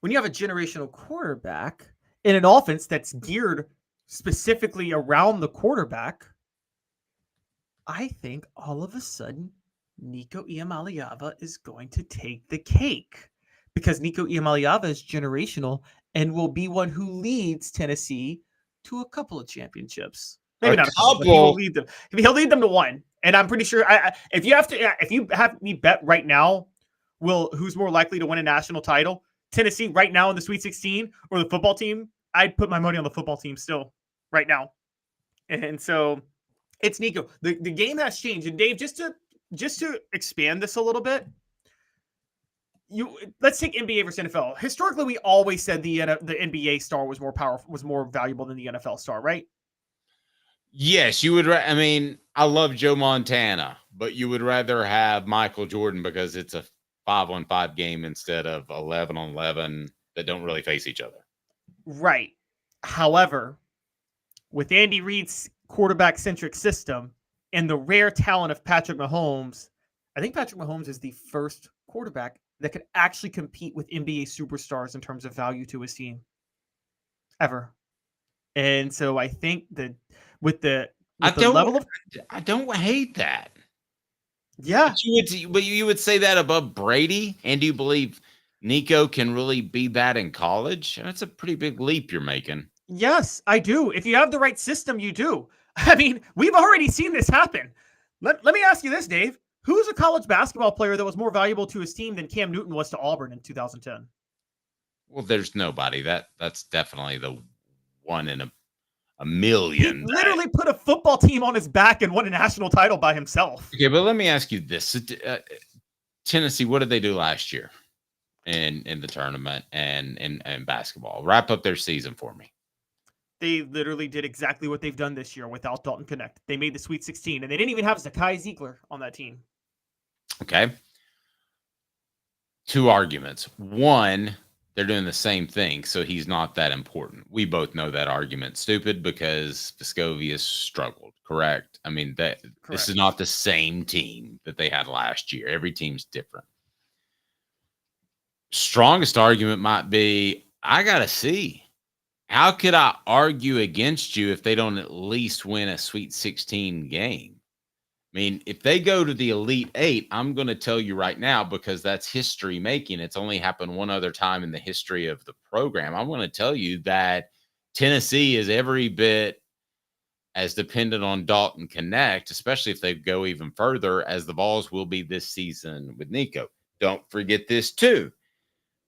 when you have a generational quarterback in an offense that's geared specifically around the quarterback, I think all of a sudden Nico Iamaleava is going to take the cake. because Nico Iamaleava is generational and will be one who leads Tennessee to a couple of championships. Maybe not a couple, but he'll lead them. He'll lead them to one. And I'm pretty sure if you have me bet right now, who's more likely to win a national title, Tennessee right now in the Sweet 16 or the football team, I'd put my money on the football team still right now. And so it's Nico. The game has changed. And Dave, just to expand this a little bit, let's take NBA versus NFL. Historically, we always said the NBA star was more powerful, was more valuable than the NFL star, right? Yes, you would. I mean, I love Joe Montana, but you would rather have Michael Jordan because it's a 5-on-5 game instead of 11-on-11 that don't really face each other. Right. However, with Andy Reid's quarterback-centric system and the rare talent of Patrick Mahomes, I think Patrick Mahomes is the first quarterback that could actually compete with NBA superstars in terms of value to his team ever. And so I think that I don't hate that. Yeah. But you would say that above Brady? And do you believe Nico can really be that in college? That's a pretty big leap you're making. Yes, I do. If you have the right system, you do. I mean, we've already seen this happen. Let me ask you this, Dave. Who's a college basketball player that was more valuable to his team than Cam Newton was to Auburn in 2010? Well, there's nobody. That's definitely the one in a million. He literally put a football team on his back and won a national title by himself. Okay, but let me ask you this. Tennessee, what did they do last year in the tournament and basketball? Wrap up their season for me. They literally did exactly what they've done this year without Dalton Knecht. They made the Sweet 16, and they didn't even have Zakai Ziegler on that team. Okay. Two arguments. One, they're doing the same thing, so he's not that important. We both know that argument's stupid because Vescovi has struggled, correct? I mean, this is not the same team that they had last year. Every team's different. Strongest argument might be, I got to see. How could I argue against you if they don't at least win a Sweet 16 game? I mean, if they go to the Elite Eight, I'm going to tell you right now, because that's history making. It's only happened one other time in the history of the program. I'm going to tell you that Tennessee is every bit as dependent on Dalton Knecht, especially if they go even further, as the Vols will be this season with Nico. Don't forget this too.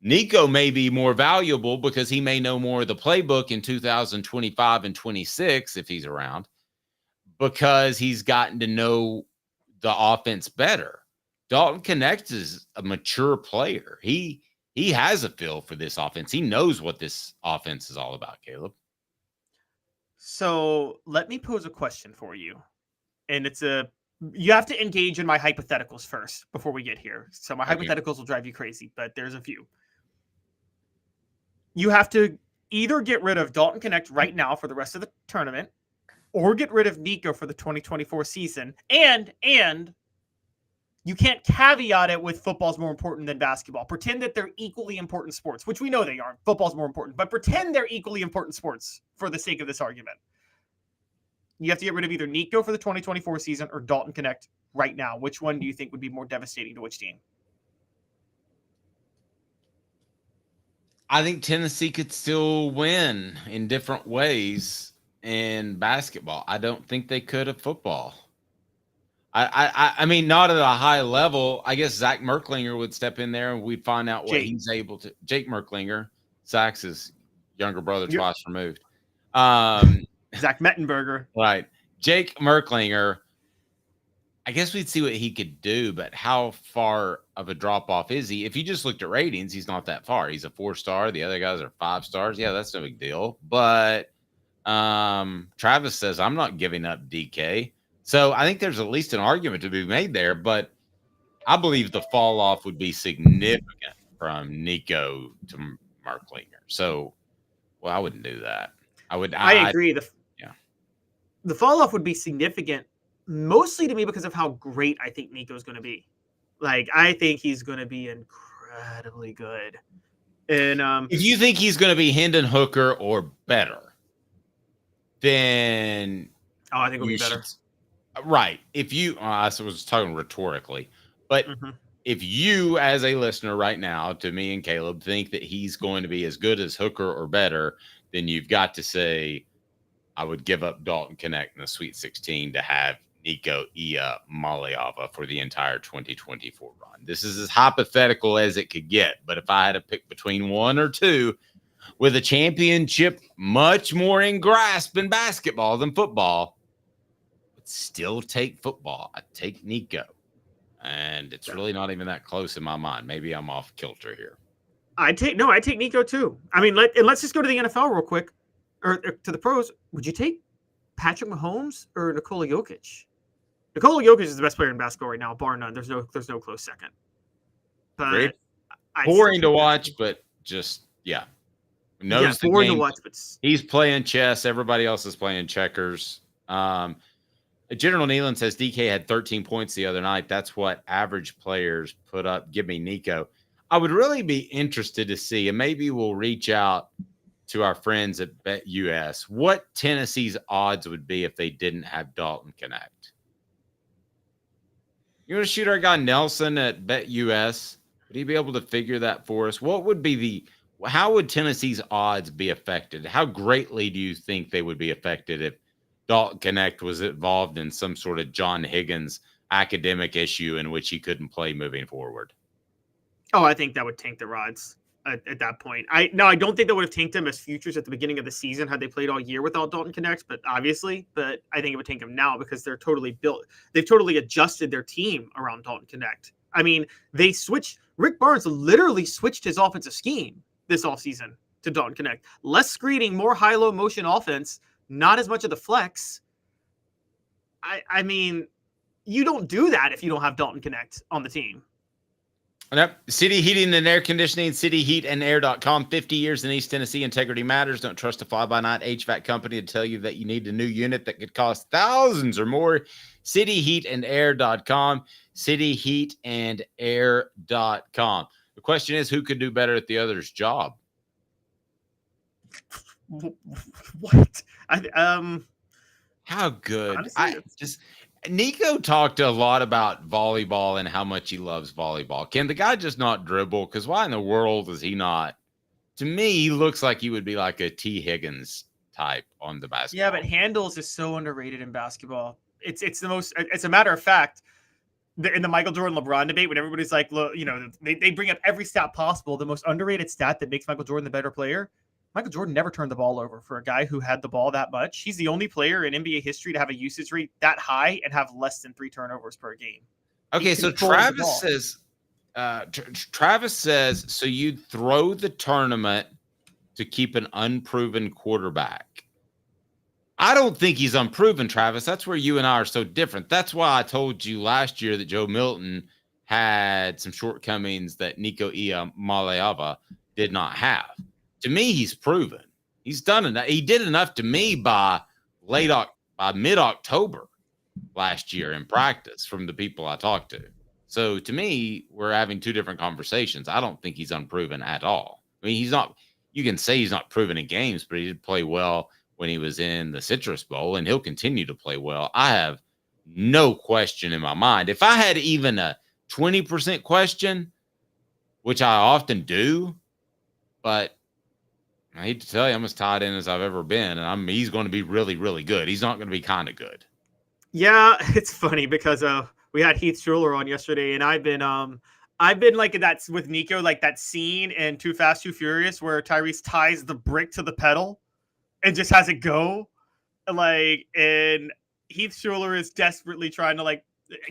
Nico may be more valuable because he may know more of the playbook in 2025 and 26 if he's around, because he's gotten to know the offense better. Dalton Knecht is a mature player. He has a feel for this offense. He knows what this offense is all about, Caleb. So let me pose a question for you. And you have to engage in my hypotheticals first before we get here. So my hypotheticals will drive you crazy, but there's a few. You have to either get rid of Dalton Knecht right now for the rest of the tournament, or get rid of Nico for the 2024 season. And you can't caveat it with football's more important than basketball. Pretend that they're equally important sports, which we know they aren't. Football's more important, but pretend they're equally important sports for the sake of this argument. You have to get rid of either Nico for the 2024 season or Dalton Knecht right now. Which one do you think would be more devastating to which team? I think Tennessee could still win in different ways in basketball. I don't think they could at football. I mean, not at a high level. I guess Zach Merklinger would step in there and we'd find out what he's able to. Jake Merklinger, Zach's his younger brother, twice removed. Zach Mettenberger. Right. Jake Merklinger, I guess we'd see what he could do, but how far of a drop-off is he? If you just looked at ratings, he's not that far. He's a 4-star. The other guys are 5 stars. Yeah, that's no big deal. But Travis says, I'm not giving up DK. So I think there's at least an argument to be made there, but I believe the fall-off would be significant from Nico to Merklinger. So, well, I wouldn't do that. I agree. The fall-off would be significant, mostly to me because of how great I think Nico's going to be. Like, I think he's going to be incredibly good. And if you think he's going to be Hendon Hooker or better, then I think it'll be better. Right. If you, I was talking rhetorically, but if you, as a listener right now, to me and Caleb, think that he's going to be as good as Hooker or better, then you've got to say, I would give up Dalton Knecht in the Sweet 16 to have Nico Iamaleava for the entire 2024 run. This is as hypothetical as it could get, but if I had to pick between one or two, with a championship much more in grasp in basketball than football, I'd still take football. I'd take Nico. And it's really not even that close in my mind. Maybe I'm off kilter here. I take Nico too. I mean, let's just go to the NFL real quick, or to the pros. Would you take Patrick Mahomes or Nikola Jokic? Nikola Jokic is the best player in basketball right now, bar none. There's no close second. But boring to watch, but just knows the boring game. to watch, but he's playing chess. Everybody else is playing checkers. General Nealon says DK had 13 points the other night. That's what average players put up. Give me Nico. I would really be interested to see, and maybe we'll reach out to our friends at BetUS, what Tennessee's odds would be if they didn't have Dalton Knecht. You want to shoot our guy Nelson at BetUS? Would he be able to figure that for us? What would be how would Tennessee's odds be affected? How greatly do you think they would be affected if Dalton Knecht was involved in some sort of John Higgins academic issue in which he couldn't play moving forward? Oh, I think that would tank the Rods at that point. I don't think that would have tanked them as futures at the beginning of the season had they played all year without Dalton Knecht, but I think it would tank them now because they're totally built. They've totally adjusted their team around Dalton Knecht. I mean, they switched. Rick Barnes literally switched his offensive scheme this offseason to Dalton Knecht. Less screening, more high-low motion offense, not as much of the flex. I mean, you don't do that if you don't have Dalton Knecht on the team. Yep. City Heating and Air Conditioning, cityheatandair.com. 50 years in East Tennessee. Integrity matters. Don't trust a fly-by-night HVAC company to tell you that you need a new unit that could cost thousands or more. cityheatandair.com. cityheatandair.com. The question is, who could do better at the other's job? What? How good? Nico talked a lot about volleyball and how much he loves volleyball. Can the guy just not dribble? Because why in the world is he not? To me, he looks like he would be like a T. Higgins type on the basketball. Yeah, but handles is so underrated in basketball. It's the most. It's a matter of fact. In the Michael Jordan LeBron debate, when everybody's like, look, they bring up every stat possible. The most underrated stat that makes Michael Jordan the better player. Michael Jordan never turned the ball over for a guy who had the ball that much. He's the only player in NBA history to have a usage rate that high and have less than 3 turnovers per game. Okay, so Travis says, so you'd throw the tournament to keep an unproven quarterback. I don't think he's unproven, Travis. That's where you and I are so different. That's why I told you last year that Joe Milton had some shortcomings that Nico Iamaleava did not have. To me, he's proven. He's done enough. He did enough to me by mid-October last year in practice from the people I talked to. So to me, we're having two different conversations. I don't think he's unproven at all. I mean, he's not. You can say he's not proven in games, but he did play well when he was in the Citrus Bowl, and he'll continue to play well. I have no question in my mind. If I had even a 20% question, which I often do, but I hate to tell you, I'm as tied in as I've ever been, and he's going to be really, really good. He's not going to be kind of good. Yeah, it's funny because we had Heath Schuler on yesterday, and I've been like that with Nico, like that scene in Too Fast, Too Furious where Tyrese ties the brick to the pedal and just has it go. And Heath Schuler is desperately trying to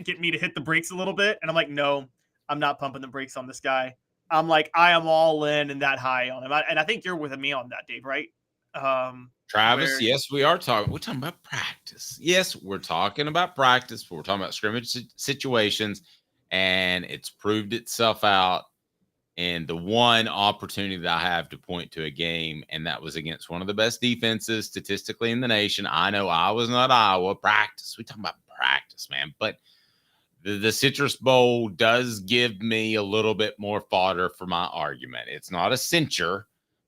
get me to hit the brakes a little bit, and I'm like, no, I'm not pumping the brakes on this guy. I'm like, I am all in and that high on him. And I think you're with me on that, Dave, right? Travis, yes, we are talking. We're talking about practice. Yes, we're talking about practice, but we're talking about scrimmage situations, and it's proved itself out in the one opportunity that I have to point to a game, and that was against one of the best defenses statistically in the nation. I know I was not Iowa. Practice. We're talking about practice, man. But the Citrus Bowl does give me a little bit more fodder for my argument. It's not a cincher,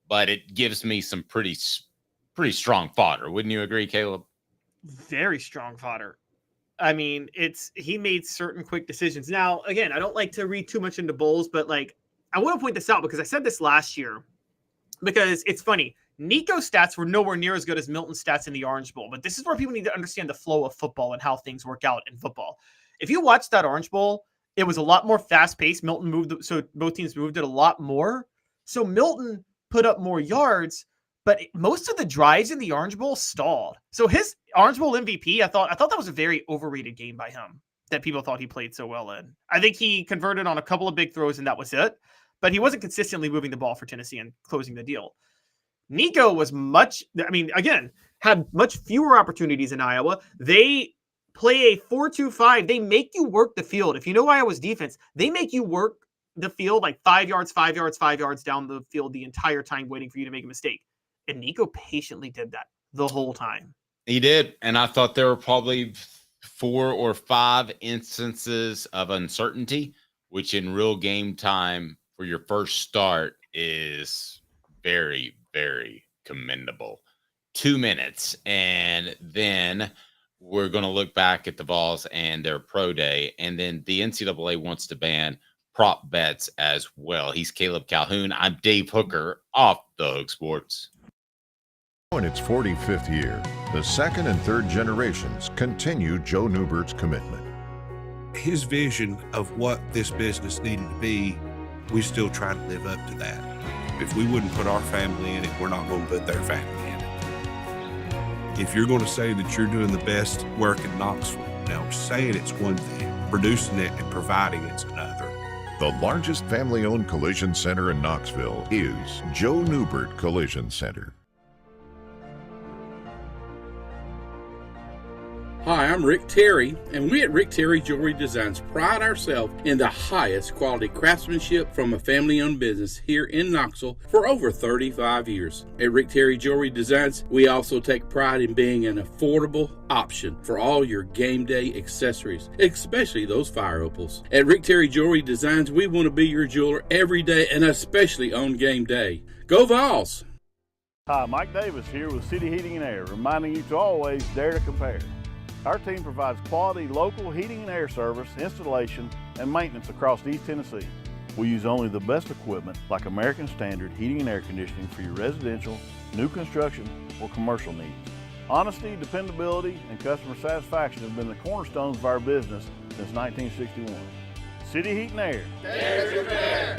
but it gives me some pretty strong fodder. Wouldn't you agree, Caleb? Very strong fodder. I mean, he made certain quick decisions. Now, again, I don't like to read too much into bowls, but like I want to point this out because I said this last year because it's funny. Nico's stats were nowhere near as good as Milton's stats in the Orange Bowl, but this is where people need to understand the flow of football and how things work out in football. If you watch that Orange Bowl, it was a lot more fast-paced. Milton moved, so both teams moved it a lot more. So Milton put up more yards, but most of the drives in the Orange Bowl stalled. So his Orange Bowl MVP, I thought that was a very overrated game by him that people thought he played so well in. I think he converted on a couple of big throws and that was it, but he wasn't consistently moving the ball for Tennessee and closing the deal. Nico was had much fewer opportunities in Iowa. They play a 4-2-5. They make you work the field. If you know Iowa's defense, they make you work the field like 5 yards down the field the entire time waiting for you to make a mistake. And Nico patiently did that the whole time. He did. And I thought there were probably 4 or 5 instances of uncertainty, which in real game time for your first start is very, very commendable. 2 minutes. And then we're going to look back at the Vols and their pro day. And then the NCAA wants to ban prop bets as well. He's Caleb Calhoun. I'm Dave Hooker, Off the Hook Sports. In its 45th year, the second and third generations continue Joe Newbert's commitment. His vision of what this business needed to be, we still try to live up to that. If we wouldn't put our family in it, we're not going to put their family in it. If you're going to say that you're doing the best work in Knoxville, now saying it's one thing, producing it and providing it's another. The largest family-owned collision center in Knoxville is Joe Newbert Collision Center. Hi, I'm Rick Terry, and we at Rick Terry Jewelry Designs pride ourselves in the highest quality craftsmanship from a family-owned business here in Knoxville for over 35 years. At Rick Terry Jewelry Designs, we also take pride in being an affordable option for all your game day accessories, especially those fire opals. At Rick Terry Jewelry Designs, we want to be your jeweler every day and especially on game day. Go Vols! Hi, Mike Davis here with City Heating and Air, reminding you to always dare to compare. Our team provides quality local heating and air service, installation, and maintenance across East Tennessee. We use only the best equipment like American Standard heating and air conditioning for your residential, new construction, or commercial needs. Honesty, dependability, and customer satisfaction have been the cornerstones of our business since 1961. City Heat and Air. Dare to compare.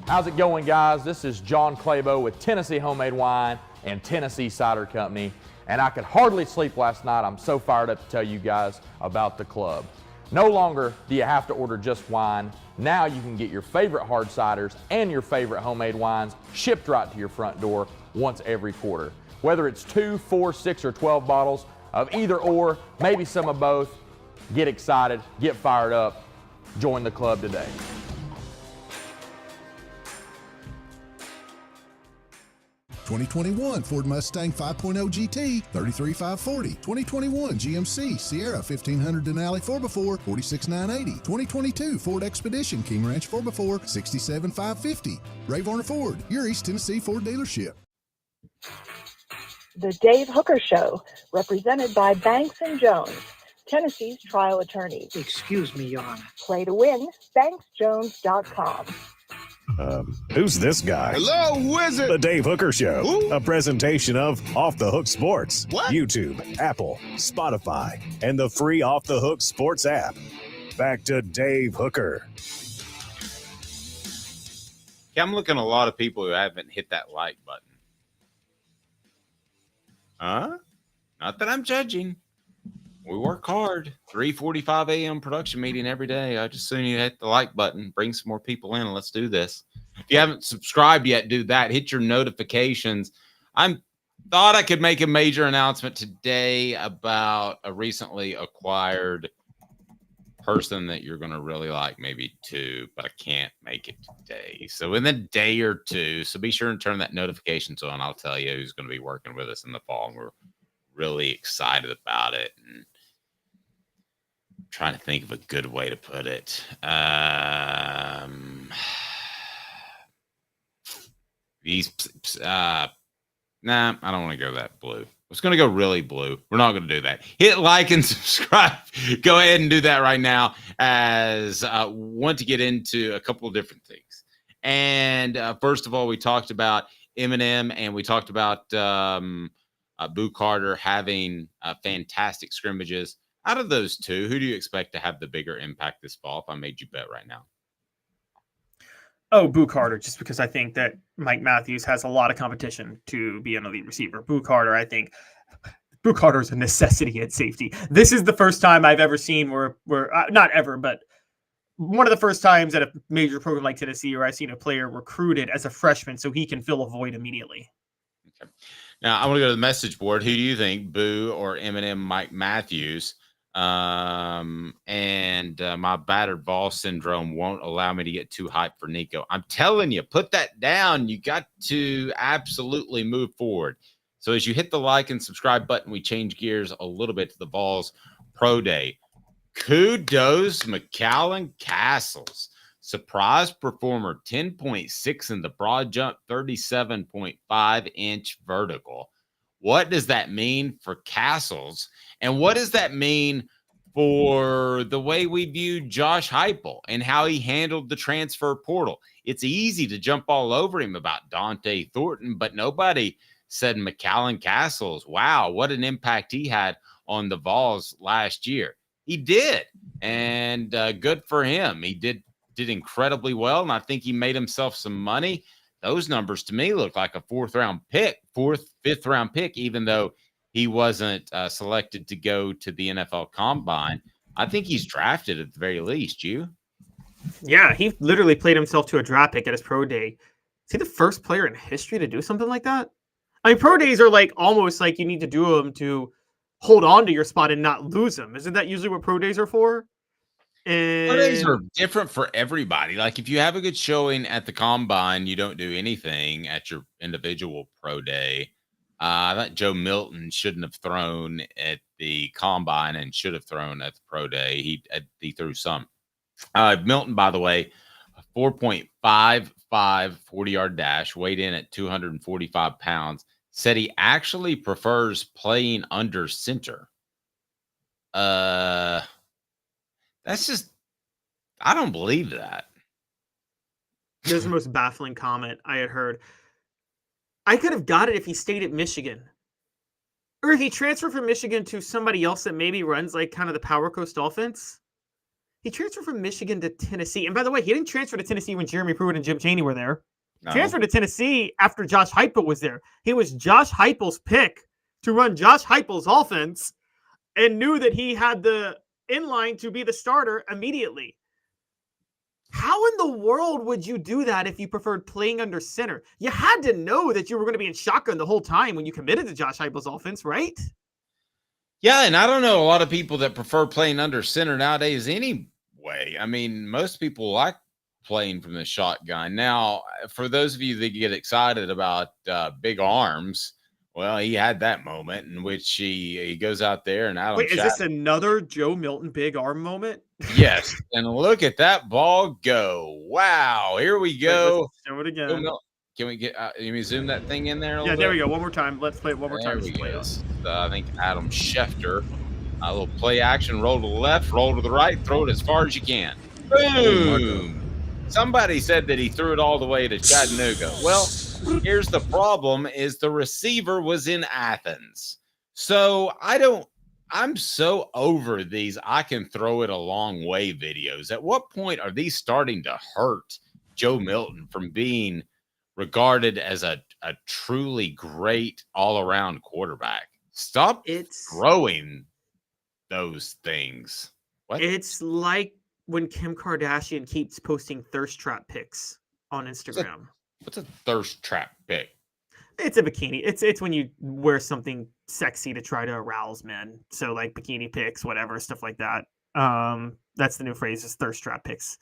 How's it going, guys? This is John Clabo with Tennessee Homemade Wine and Tennessee Cider Company, and I could hardly sleep last night. I'm so fired up to tell you guys about the club. No longer do you have to order just wine. Now you can get your favorite hard ciders and your favorite homemade wines shipped right to your front door once every quarter. Whether it's 2, 4, 6, or 12 bottles of either or, maybe some of both, get excited, get fired up, join the club today. 2021 Ford Mustang 5.0 GT, 33,540. 2021 GMC Sierra 1500 Denali 4x4, 46,980. 2022 Ford Expedition King Ranch 4x4, 67,550. Ray Varner Ford, your East Tennessee Ford dealership. The Dave Hooker Show, represented by Banks & Jones, Tennessee's trial attorneys. Excuse me, Your Honor. Play to win, banksjones.com. Who's this guy? Hello, wizard. The Dave Hooker Show, Who? a presentation of Off the Hook Sports. What? YouTube, Apple, Spotify, and the free Off the Hook Sports app. Back to Dave Hooker. Yeah, I'm looking at a lot of people who haven't hit that like button. Huh? Not that I'm judging. We work hard. 3:45 a.m. production meeting every day. I just soon you hit the like button, bring some more people in, and let's do this. If you haven't subscribed yet, do that. Hit your notifications. I thought I could make a major announcement today about a recently acquired person that you're going to really like, maybe 2, but I can't make it today. So in a day or 2, so be sure and turn that notifications on. I'll tell you who's going to be working with us in the fall, and we're really excited about it. And trying to think of a good way to put it. He's Nah, I don't want to go that blue. I was going to go really blue. We're not going to do that. Hit like and subscribe. Go ahead and do that right now as I want to get into a couple of different things. And first of all, we talked about Eminem and we talked about Boo Carter having fantastic scrimmages. Out of those two, who do you expect to have the bigger impact this fall if I made you bet right now? Oh, Boo Carter, just because I think that Mike Matthews has a lot of competition to be an elite receiver. Boo Carter, I think Boo Carter is a necessity at safety. This is the first time I've ever seen where not ever, but one of the first times at a major program like Tennessee where I've seen a player recruited as a freshman so he can fill a void immediately. Okay. Now, I want to go to the message board. Who do you think, Boo or Eminem, Mike Matthews? And my battered ball syndrome won't allow me to get too hyped for Nico. I'm telling you, put that down. You got to absolutely move forward. So as you hit the like and subscribe button, we change gears a little bit to the Vols Pro Day. Kudos, McAllen Castles. Surprise performer, 10.6 in the broad jump, 37.5-inch vertical. What does that mean for Castles? And what does that mean for the way we view Josh Heupel and how he handled the transfer portal? It's easy to jump all over him about Dante Thornton, but nobody said McAllen Castles, wow, what an impact he had on the Vols last year. He did, and good for him. He did incredibly well, and I think he made himself some money. Those numbers to me look like a fifth round pick, even though he wasn't selected to go to the NFL Combine. I think he's drafted at the very least. You? Yeah, he literally played himself to a draft pick at his pro day. Is he the first player in history to do something like that? I mean, pro days are like almost like you need to do them to hold on to your spot and not lose them. Isn't that usually what pro days are for? And pro days are different for everybody. Like if you have a good showing at the Combine, you don't do anything at your individual pro day. I thought Joe Milton shouldn't have thrown at the Combine and should have thrown at the pro day. He threw some. Milton, by the way, 4.55 40-yard dash, weighed in at 245 pounds, said he actually prefers playing under center. That's just, I don't believe that. This is the most baffling comment I had heard. I could have got it if he stayed at Michigan. Or if he transferred from Michigan to somebody else that maybe runs like kind of the Power Coast offense. He transferred from Michigan to Tennessee. And by the way, he didn't transfer to Tennessee when Jeremy Pruitt and Jim Chaney were there. No. Transferred to Tennessee after Josh Heupel was there. He was Josh Heupel's pick to run Josh Heupel's offense and knew that he had the inline to be the starter immediately. How in the world would you do that if you preferred playing under center? You had to know that you were going to be in shotgun the whole time when you committed to Josh Heupel's offense, right? Yeah, and I don't know a lot of people that prefer playing under center nowadays anyway. I mean, most people like playing from the shotgun. Now, for those of you that get excited about big arms, well, he had that moment in which he goes out there and Adam. Wait, is this another Joe Milton big arm moment? Yes, and look at that ball go! Wow, here we go. Let's show it again. Can we get? Can we zoom that thing in there? Yeah, there we go. One more time. Let's play it one more time. I think Adam Schefter. A little play action. Roll to the left. Roll to the right. Throw it as far as you can. Boom! Somebody said that he threw it all the way to Chattanooga. Well, here's the problem: is the receiver was in Athens. So I'm so over these I can throw it a long way videos. At what point are these starting to hurt Joe Milton from being regarded as a truly great all-around quarterback? Stop throwing those things. What? It's like when Kim Kardashian keeps posting thirst trap pics on Instagram. What's a thirst trap pic? It's a bikini. It's when you wear something sexy to try to arouse men. So like bikini pics, whatever, stuff like that. That's the new phrase, is thirst trap pics.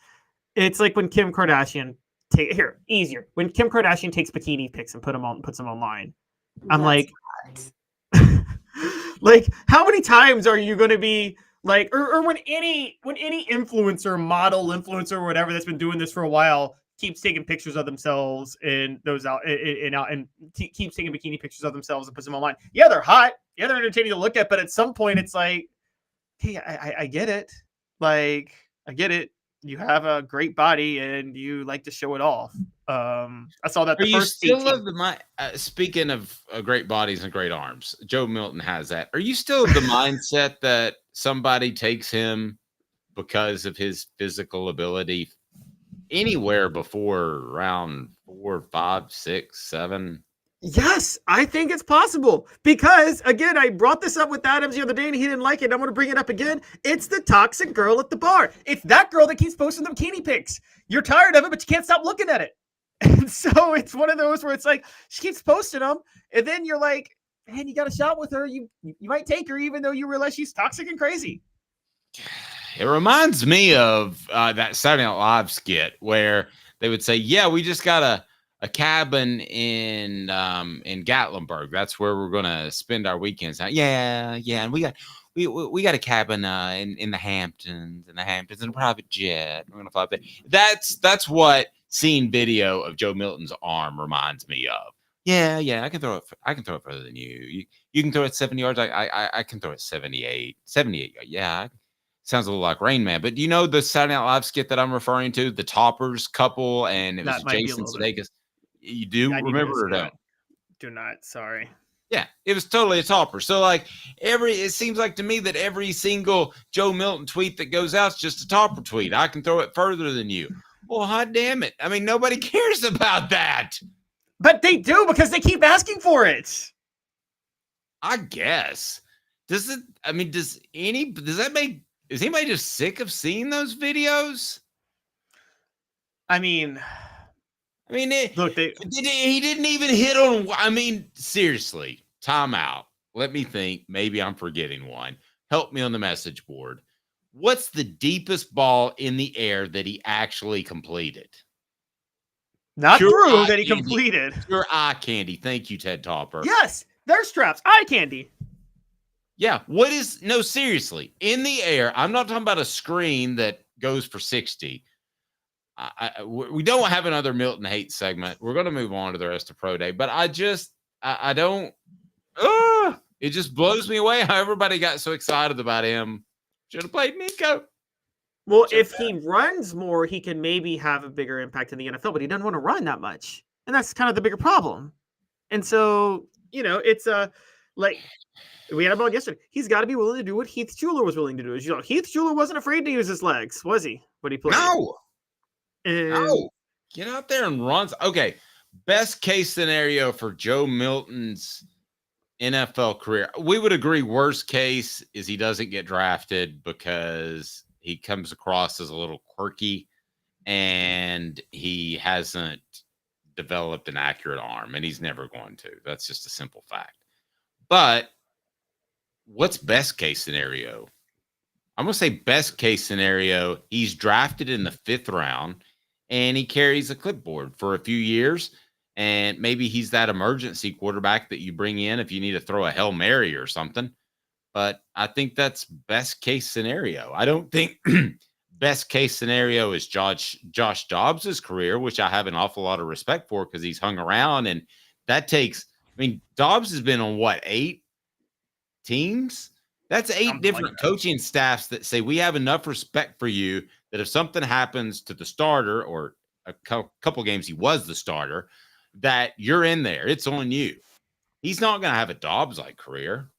It's like when Kim Kardashian when Kim Kardashian takes bikini pics and puts them online. I'm like, like, how many times are you going to be like, or when any influencer, model influencer, or whatever that's been doing this for a while keeps taking pictures of themselves and those out and keeps taking bikini pictures of themselves and puts them online. Yeah, they're hot. Yeah, they're entertaining to look at. But at some point, it's like, hey, I get it. Like, I get it. You have a great body and you like to show it off. I saw that. Are you still of the mind? Speaking of great bodies and great arms, Joe Milton has that. Are you still of the mindset that somebody takes him because of his physical ability anywhere before round 4, 5, 6, 7? Yes, I think it's possible because, again, I brought this up with Adams the other day and he didn't like it. I'm going to bring it up again. It's the toxic girl at the bar. It's that girl that keeps posting them bikini pics. You're tired of it, but you can't stop looking at it. And so it's one of those where it's like she keeps posting them, and then you're like, man, you got a shot with her. You might take her even though you realize she's toxic and crazy. It reminds me of that Saturday Night Live skit where they would say, yeah, we just got a cabin in Gatlinburg. That's where we're going to spend our weekends. Yeah. And we got a cabin in the Hamptons, and a private jet. We're going to fly up there. That's what seeing video of Joe Milton's arm reminds me of. Yeah, I can throw it further than you. You can throw it 70 yards. I can throw it 78. Yeah. Sounds a little like Rain Man. But do you know the Saturday Night Live skit that I'm referring to? The Toppers couple, and it was Jason Sudeikis. You do remember or don't? Do not. Sorry. Yeah, it was totally a topper. So like it seems like to me that every single Joe Milton tweet that goes out is just a topper tweet. I can throw it further than you. Well, hot damn it. I mean, nobody cares about that. But they do because they keep asking for it. I guess. Is anybody just sick of seeing those videos? Look, he didn't even hit on. Seriously, time out. Let me think. Maybe I'm forgetting one. Help me on the message board. What's the deepest ball in the air that he actually completed? Not true that he completed. Pure eye candy. Thank you, Ted Topper. Yes, they're straps. Eye candy. Yeah. Seriously, in the air. I'm not talking about a screen that goes for 60. We don't have another Milton hate segment. We're going to move on to the rest of Pro Day, but I don't. It just blows me away how everybody got so excited about him. Should have played Nico. Well, if he runs more, he can maybe have a bigger impact in the NFL, but he doesn't want to run that much. And that's kind of the bigger problem. And so, it's like we had about yesterday. He's got to be willing to do what Heath Schuler was willing to do. Heath Schuler wasn't afraid to use his legs, was he? When he played. No. Get out there and run. Okay. Best case scenario for Joe Milton's NFL career. We would agree worst case is he doesn't get drafted because he comes across as a little quirky and he hasn't developed an accurate arm, and he's never going to. That's just a simple fact. But what's best case scenario? I'm going to say best case scenario, he's drafted in the 5th round and he carries a clipboard for a few years. And maybe he's that emergency quarterback that you bring in if you need to throw a Hail Mary or something. But I think that's best case scenario. I don't think best case scenario is Josh Dobbs' career, which I have an awful lot of respect for because he's hung around. And that takes, Dobbs has been on 8 teams? That's 8 different coaching staffs that say we have enough respect for you that if something happens to the starter, or a couple games he was the starter, that you're in there. It's on you. He's not going to have a Dobbs-like career.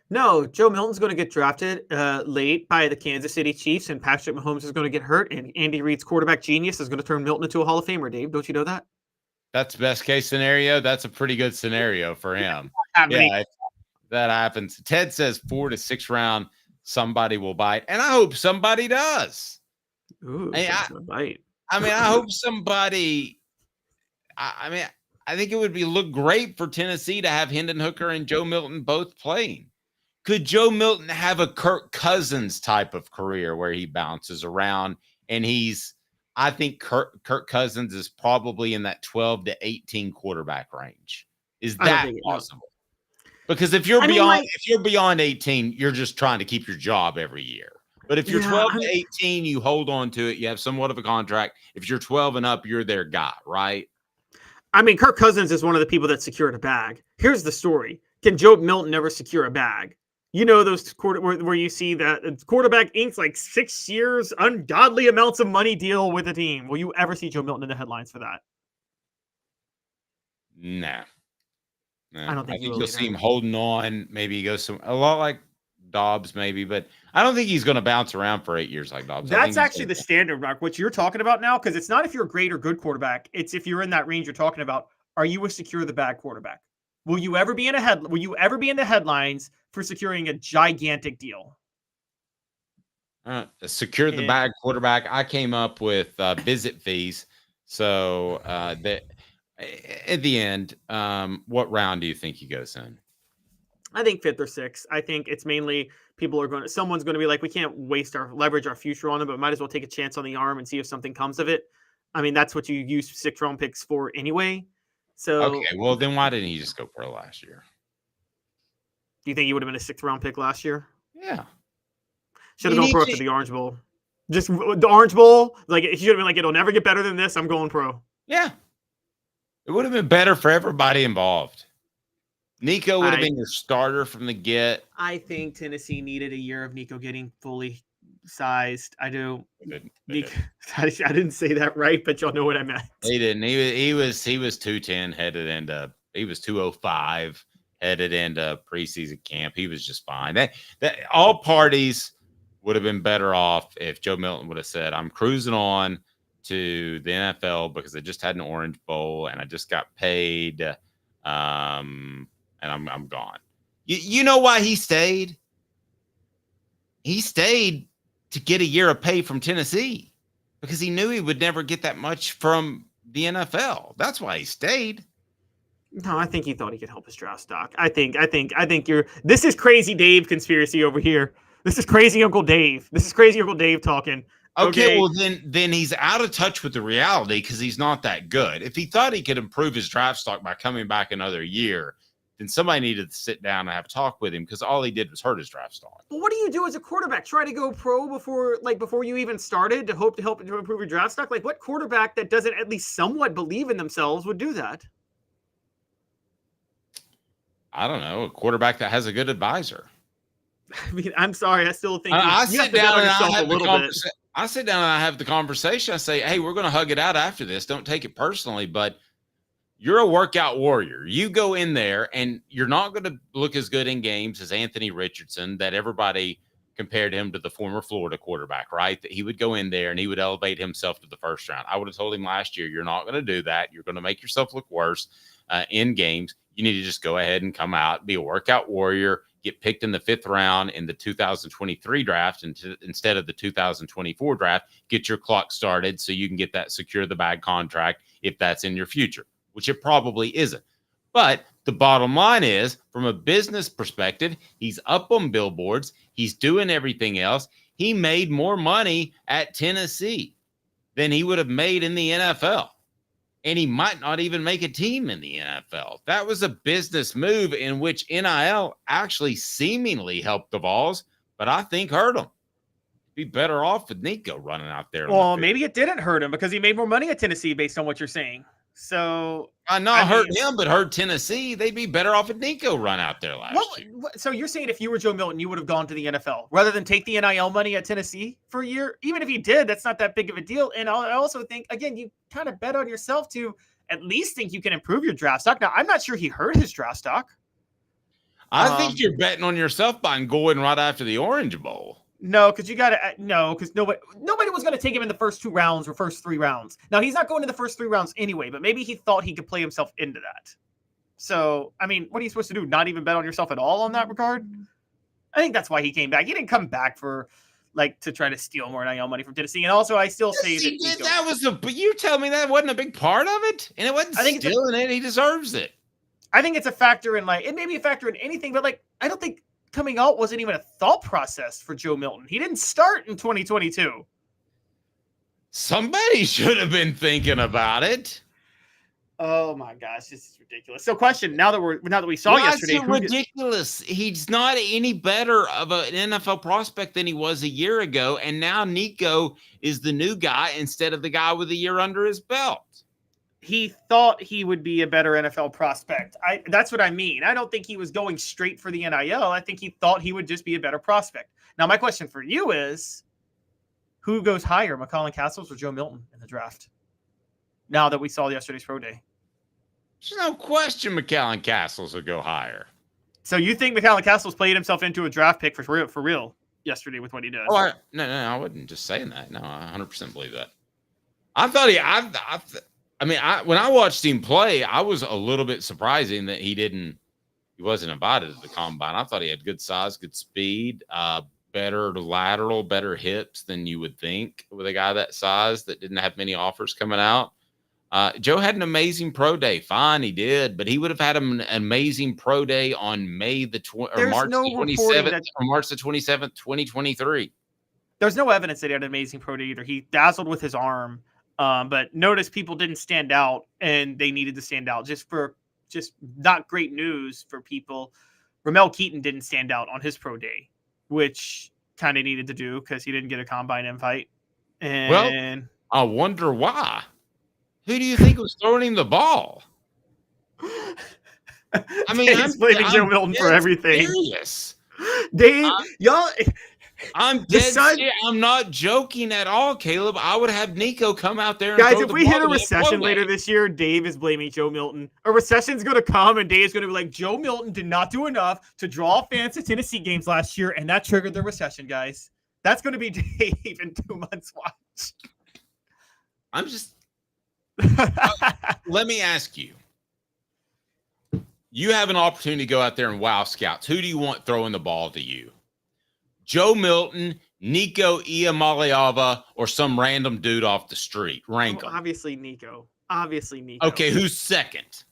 No, Joe Milton's going to get drafted late by the Kansas City Chiefs, and Patrick Mahomes is going to get hurt, and Andy Reid's quarterback genius is going to turn Milton into a Hall of Famer, Dave. Don't you know that? That's best case scenario. That's a pretty good scenario for him. If that happens. Ted says 4 to 6 round, somebody will bite, and I hope somebody does. Ooh, bite. I hope somebody. I think it would look great for Tennessee to have Hendon Hooker and Joe Milton both playing. Could Joe Milton have a Kirk Cousins type of career where he bounces around and I think Kirk Cousins is probably in that 12 to 18 quarterback range. Is that possible? Because if you're beyond 18, you're just trying to keep your job every year. But if you're Yeah, 12 to 18, you hold on to it. You have somewhat of a contract. If you're 12 and up, you're their guy, right? I mean, Kirk Cousins is one of the people that secured a bag. Here's the story. Can Joe Milton ever secure a bag? You know those where you see that quarterback inks like 6 years, ungodly amounts of money deal with a team. Will you ever see Joe Milton in the headlines for that? Nah. I don't think you will you'll either. see him holding on. Maybe he goes a lot like Dobbs, maybe, but I don't think he's going to bounce around for 8 years like Dobbs. That's actually the standard, Mark, what you're talking about now, because it's not if you're a great or good quarterback. It's if you're in that range you're talking about. Are you a secure the bag quarterback? Will you ever be in the headlines for securing a gigantic deal? Secure the bag quarterback. I came up with visit fees. So that at the end, what round do you think he goes in? I think 5th or 6th. I think it's mainly someone's going to be like, we can't leverage our future on him, but might as well take a chance on the arm and see if something comes of it. I mean, that's what you use 6th round picks for anyway. So okay, well then why didn't he just go pro last year? Do you think he would have been a 6th round pick last year? Yeah. Should have gone pro after the Orange Bowl. Just the Orange Bowl, like he should have been like, it'll never get better than this. I'm going pro. Yeah. It would have been better for everybody involved. Nico would have been your starter from the get. I think Tennessee needed a year of Nico getting fully sized. I do. I didn't say that right, but y'all know what I meant. He didn't. He was 210 headed into. He was 205 headed into preseason camp. He was just fine. That all parties would have been better off if Joe Milton would have said, "I'm cruising on to the NFL because I just had an Orange Bowl and I just got paid, and I'm gone." You know why he stayed? He stayed to get a year of pay from Tennessee because he knew he would never get that much from the NFL. That's why he stayed. No, I think he thought he could help his draft stock. I think this is crazy Dave conspiracy over here. This is crazy Uncle Dave. This is crazy Uncle Dave talking. Okay, well then he's out of touch with the reality because he's not that good. If he thought he could improve his draft stock by coming back another year, then somebody needed to sit down and have a talk with him because all he did was hurt his draft stock. Well, what do you do as a quarterback? Try to go pro before you even started to help to improve your draft stock? Like what quarterback that doesn't at least somewhat believe in themselves would do that? I don't know, a quarterback that has a good advisor. I mean, I'm sorry, I still think I sit down and I have the conversation. I say, hey, we're going to hug it out after this. Don't take it personally, but you're a workout warrior. You go in there and you're not going to look as good in games as Anthony Richardson, that everybody compared him to the former Florida quarterback, right? That he would go in there and he would elevate himself to the first round. I would have told him last year, you're not going to do that. You're going to make yourself look worse in games. You need to just go ahead and come out, be a workout warrior, get picked in the 5th round in the 2023 draft instead of the 2024 draft, get your clock started so you can get that secure the bag contract if that's in your future, which it probably isn't. But the bottom line is, from a business perspective, he's up on billboards. He's doing everything else. He made more money at Tennessee than he would have made in the NFL. And he might not even make a team in the NFL. That was a business move in which NIL actually seemingly helped the Vols, but I think hurt them. Be better off with Nico running out there. Well, maybe it didn't hurt him because he made more money at Tennessee based on what you're saying. So hurt him, but hurt Tennessee. They'd be better off if Nico run out there last year. So you're saying if you were Joe Milton, you would have gone to the NFL rather than take the NIL money at Tennessee for a year? Even if you did, that's not that big of a deal. And I also think, again, you kind of bet on yourself to at least think you can improve your draft stock. Now, I'm not sure he hurt his draft stock. I think you're betting on yourself by going right after the Orange Bowl. No, because because nobody was going to take him in the first 2 rounds or first 3 rounds. Now, he's not going to the first 3 rounds anyway, but maybe he thought he could play himself into that. So, I mean, what are you supposed to do? Not even bet on yourself at all on that regard? I think that's why he came back. He didn't come back for to try to steal more NIL money from Tennessee. And also, I still say but you tell me that wasn't a big part of it, and it wasn't stealing it. He deserves it. I think it's a factor in it may be a factor in anything, but I don't think coming out wasn't even a thought process for Joe Milton. He didn't start in 2022. Somebody should have been thinking about it. Oh my gosh, this is ridiculous. So, question: now that we saw yesterday, so ridiculous. He's not any better of an NFL prospect than he was a year ago, and now Nico is the new guy instead of the guy with a year under his belt. He thought he would be a better NFL prospect. That's what I mean. I don't think he was going straight for the NIL. I think he thought he would just be a better prospect. Now, my question for you is, who goes higher, McCallan Castles or Joe Milton in the draft? Now that we saw yesterday's pro day. There's no question McCallan Castles will go higher. So you think McCallan Castles played himself into a draft pick for real yesterday with what he did? Oh, no, I wasn't just saying that. No, I 100% believe that. I thought when I watched him play, I was a little bit surprising that he wasn't invited to the combine. I thought he had good size, good speed, better lateral, better hips than you would think with a guy that size that didn't have many offers coming out. Joe had an amazing pro day. Fine, he did, but he would have had an amazing pro day on March the 27th, 2023. There's no evidence that he had an amazing pro day either. He dazzled with his arm, but notice people didn't stand out, and they needed to stand out. Just not great news for people. Ramel Keaton didn't stand out on his pro day, which kind of needed to do because he didn't get a combine invite. And well, I wonder why. Who do you think was throwing him the ball? I mean, I'm blaming Joe Milton for everything. Serious. Dave, y'all. I'm dead serious. I'm not joking at all, Caleb. I would have Nico come out there. Guys, if we hit a recession later this year, Dave is blaming Joe Milton. A recession's going to come, and Dave's going to be like, Joe Milton did not do enough to draw fans to Tennessee games last year, and that triggered the recession, guys. That's going to be Dave in 2 months' watch. I'm just... Let me ask you. You have an opportunity to go out there and wow scouts. Who do you want throwing the ball to you? Joe Milton, Nico Iamaleava, or some random dude off the street? Rank them. Obviously, Nico. Okay, who's second?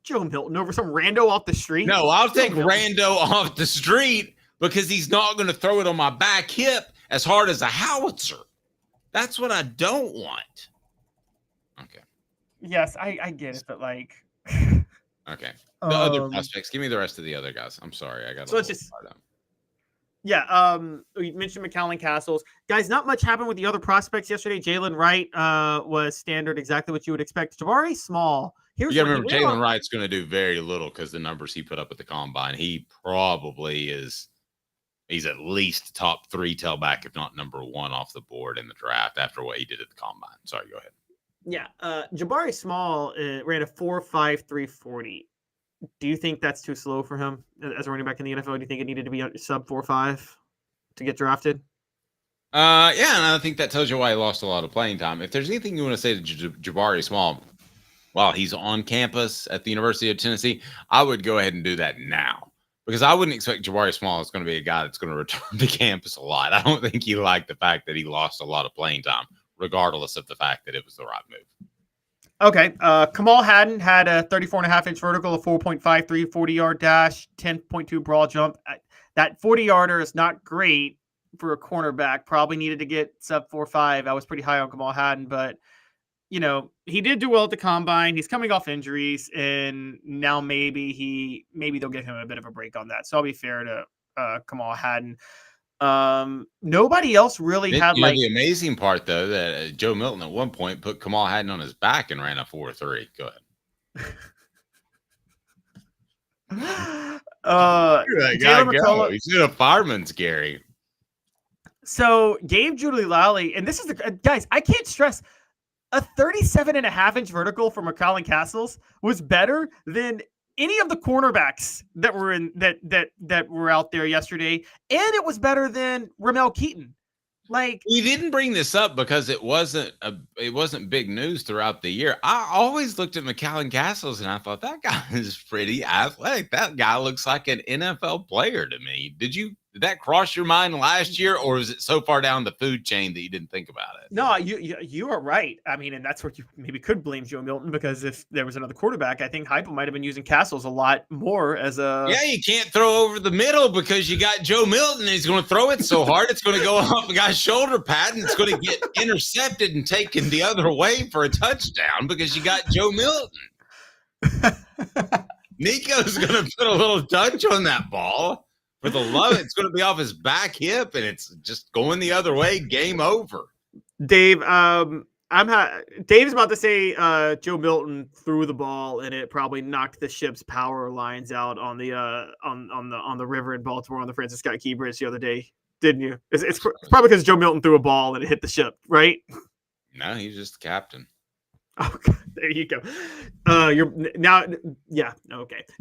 Joe Milton over some rando off the street? No, I'll take rando off the street because he's not going to throw it on my back hip as hard as a howitzer. That's what I don't want. Okay. Yes, I get it, but like... Okay. The other prospects. Give me the rest of the other guys. I'm sorry. I got so let's just... Yeah, we mentioned McCallan Castles. Guys, not much happened with the other prospects yesterday. Jalen Wright was standard, exactly what you would expect. Jabari Small. You got to remember, Jalen Wright's going to do very little because the numbers he put up at the combine. He probably is... He's at least top 3 tailback, if not number 1 off the board in the draft after what he did at the combine. Sorry, go ahead. Yeah, Jabari Small ran a 4.53 40. Do you think that's too slow for him as a running back in the NFL? Do you think it needed to be sub 4.5 to get drafted? Yeah, and I think that tells you why he lost a lot of playing time. If there's anything you want to say to Jabari Small, while he's on campus at the University of Tennessee, I would go ahead and do that now. Because I wouldn't expect Jabari Small is going to be a guy that's going to return to campus a lot. I don't think he liked the fact that he lost a lot of playing time, regardless of the fact that it was the right move. Okay. Kamal Hadden had a 34.5-inch vertical, a 4.53 40-yard dash, 10.2 broad jump. That 40-yarder is not great for a cornerback. Probably needed to get sub 4.5. I was pretty high on Kamal Hadden, but you know, he did do well at the combine. He's coming off injuries, and now maybe they'll give him a bit of a break on that. So I'll be fair to Kamal Hadden. Nobody else really had the amazing part though that Joe Milton at one point put Kamal Hadden on his back and ran a 4.3. Go ahead. He's in a fireman's Gary. So Gabe Giuliani, and this is the guys. I can't stress. A 37.5-inch vertical for McCallan Castles was better than any of the cornerbacks that were in that were out there yesterday, and it was better than Ramel Keaton. Like, we didn't bring this up because it wasn't big news throughout the year. I always looked at McCallan Castles and I thought that guy is pretty athletic. That guy looks like an NFL player to me. Did you Did that cross your mind last year, or was it so far down the food chain that you didn't think about it? No, you are right. I mean, and that's where you maybe could blame Joe Milton, because if there was another quarterback, I think Heupel might have been using Castles a lot more as a. Yeah, you can't throw over the middle because you got Joe Milton. He's going to throw it so hard it's going to go off the guy's shoulder pad and it's going to get intercepted and taken the other way for a touchdown because you got Joe Milton. Nico's going to put a little touch on that ball. For the love, it's going to be off his back hip, and it's just going the other way. Game over. Dave, Dave's about to say Joe Milton threw the ball and it probably knocked the ship's power lines out on the on the river in Baltimore on the Francis Scott Key Bridge the other day, didn't you? It's probably because Joe Milton threw a ball and it hit the ship, right? No, he's just the captain. Oh, there you go. Okay.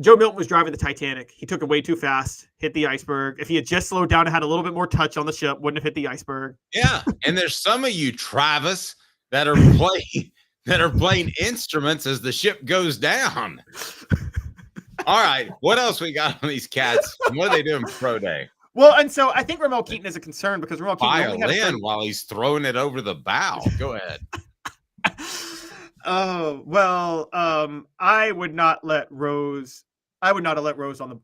Joe Milton was driving the Titanic. He took it way too fast, hit the iceberg. If he had just slowed down and had a little bit more touch on the ship, wouldn't have hit the iceberg. Yeah, and there's some of you, Travis, that are playing instruments as the ship goes down. All right, what else we got on these cats? What are they doing for pro day? Well, and so I think Ramel Keaton is a concern because Ramel Keaton violin while he's throwing it over the bow. Go ahead. Oh, well, I would not let Rose. I would not have let Rose on the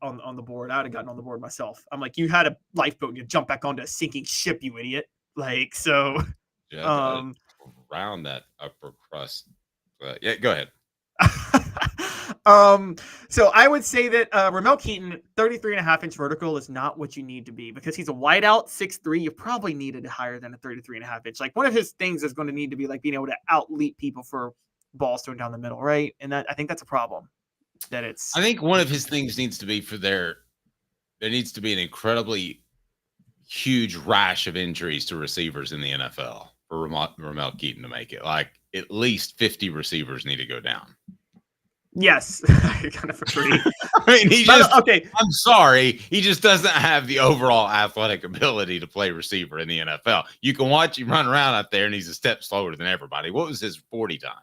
board. I would have gotten on the board myself. I'm like, you had a lifeboat and you jumped back onto a sinking ship, you idiot. Like, so. Yeah, around that upper crust. Yeah, go ahead. So I would say that Ramel Keaton, 33.5-inch vertical is not what you need to be because he's a wideout, 6'3". You probably needed higher than a 33.5-inch. Like one of his things is going to need to be like being able to out-leap people for balls thrown down the middle, right? And that I think that's a problem. I think one of his things needs to be there needs to be an incredibly huge rash of injuries to receivers in the NFL for Ramel Keaton to make it. Like at least 50 receivers need to go down. Yes, I kind of agree. I mean, I'm sorry. He just doesn't have the overall athletic ability to play receiver in the NFL. You can watch him run around out there, and he's a step slower than everybody. What was his 40 time?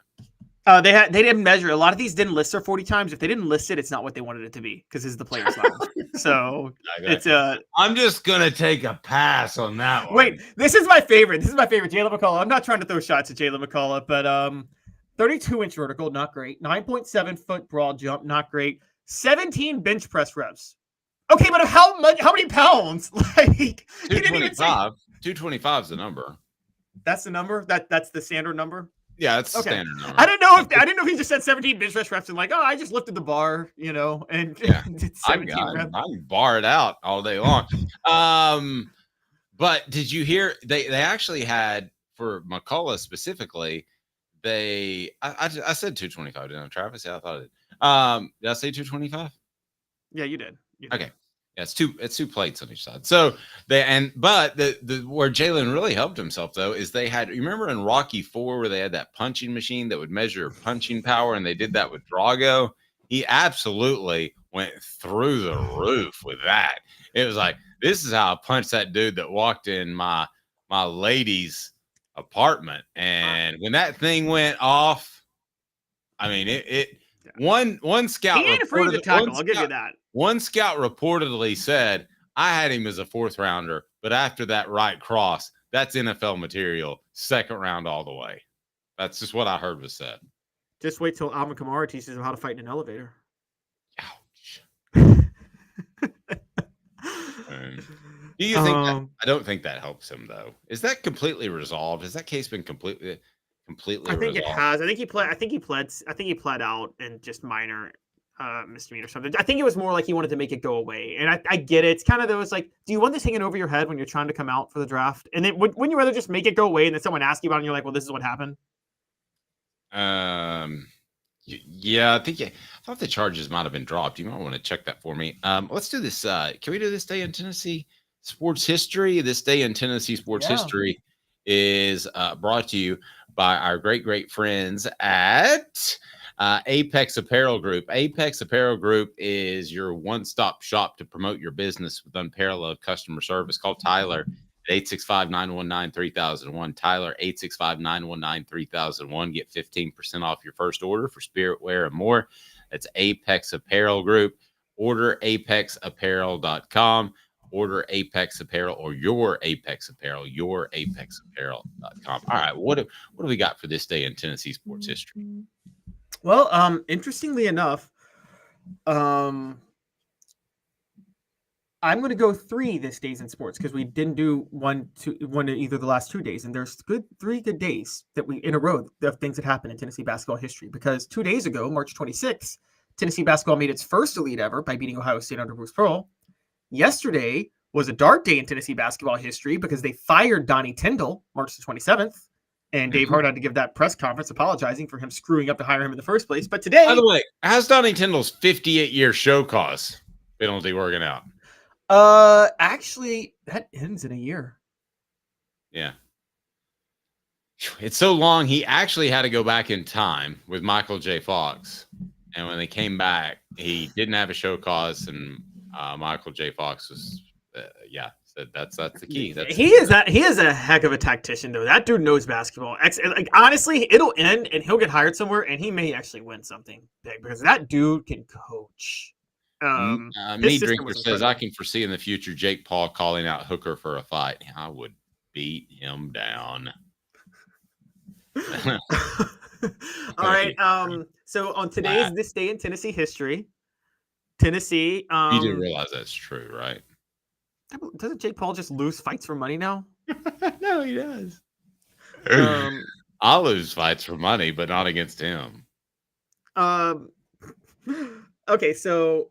They didn't measure. A lot of these didn't list their 40 times. If they didn't list it, it's not what they wanted it to be because it's the players' lounge. So it's I'm just gonna take a pass on that one. Wait, this is my favorite. Jalen McCullough. I'm not trying to throw shots at Jalen McCullough, but 32-inch vertical, not great. 9.7-foot broad jump, not great. 17 bench press reps. Okay, but how many pounds? Like 225. 225 is the number. That's the number. That's the standard number. Yeah, it's standard number. I didn't know if he just said 17 bench press reps and like, oh, I just lifted the bar, and did 17 reps. I'm barred out all day long. But did you hear they actually had for McCullough specifically? I said 225, didn't I, Travis? Yeah, I thought it did. Did I say 225? Yeah, you did. Okay. Yeah, it's two plates on each side. So but the where Jalen really helped himself though is they had, you remember in Rocky IV where they had that punching machine that would measure punching power, and they did that with Drago. He absolutely went through the roof with that. It was like, this is how I punched that dude that walked in my lady's apartment, and when that thing went off, I mean one scout, he ain't afraid to tackle. I'll give you that. One scout reportedly said, I had him as a 4th rounder, but after that right cross, that's NFL material, 2nd round all the way. That's just what I heard was said. Just wait till Alvin Kamara teaches him how to fight in an elevator. Ouch. Do you think that? I don't think that helps him though. Is that completely resolved? Has that case been completely I think resolved? It has. I think he pled out in just minor misdemeanor or something. I think it was more like he wanted to make it go away. And I get it. It's kind of those like, do you want this hanging over your head when you're trying to come out for the draft? And then wouldn't you rather just make it go away and then someone asks you about it and you're like, well, this is what happened? Yeah, I thought the charges might have been dropped. You might want to check that for me. Let's do this. Can we do this day in Tennessee sports history? This day in Tennessee sports history is brought to you by our great friends at Apex Apparel Group. Apex Apparel Group is your one-stop shop to promote your business with unparalleled customer service. Call Tyler at 865-919-3001. Tyler, 865-919-3001. Get 15% off your first order for spirit wear and more. That's Apex Apparel Group. Order apexapparel.com order Apex Apparel or your Apex Apparel, yourapexapparel.com. All right, what do we got for this day in Tennessee sports history? Well, interestingly enough, I'm going to go 3 this days in sports because we didn't do one either the last 2 days, and there's 3 good days that we in a row of things that happened in Tennessee basketball history. Because 2 days ago, March 26th, Tennessee basketball made its first elite ever by beating Ohio State under Bruce Pearl. Yesterday was a dark day in Tennessee basketball history because they fired Donnie Tyndall March the 27th, and Dave Hart had to give that press conference apologizing for him screwing up to hire him in the first place. But today, by the way, how's Donnie Tyndall's 58-year show cause penalty working out? Actually, that ends in a year. Yeah. It's so long, he actually had to go back in time with Michael J. Fox. And when they came back, he didn't have a show cause, and Michael J. Fox was, so that's the key. He is a heck of a tactician, though. That dude knows basketball. Like, honestly, it'll end, and he'll get hired somewhere, and he may actually win something big because that dude can coach. Me Drinker says, I can foresee in the future Jake Paul calling out Hooker for a fight. I would beat him down. All right. So on this day in Tennessee history, Tennessee. You do realize that's true, right? Doesn't Jake Paul just lose fights for money now? No, he does. I'll lose fights for money, but not against him. Okay, so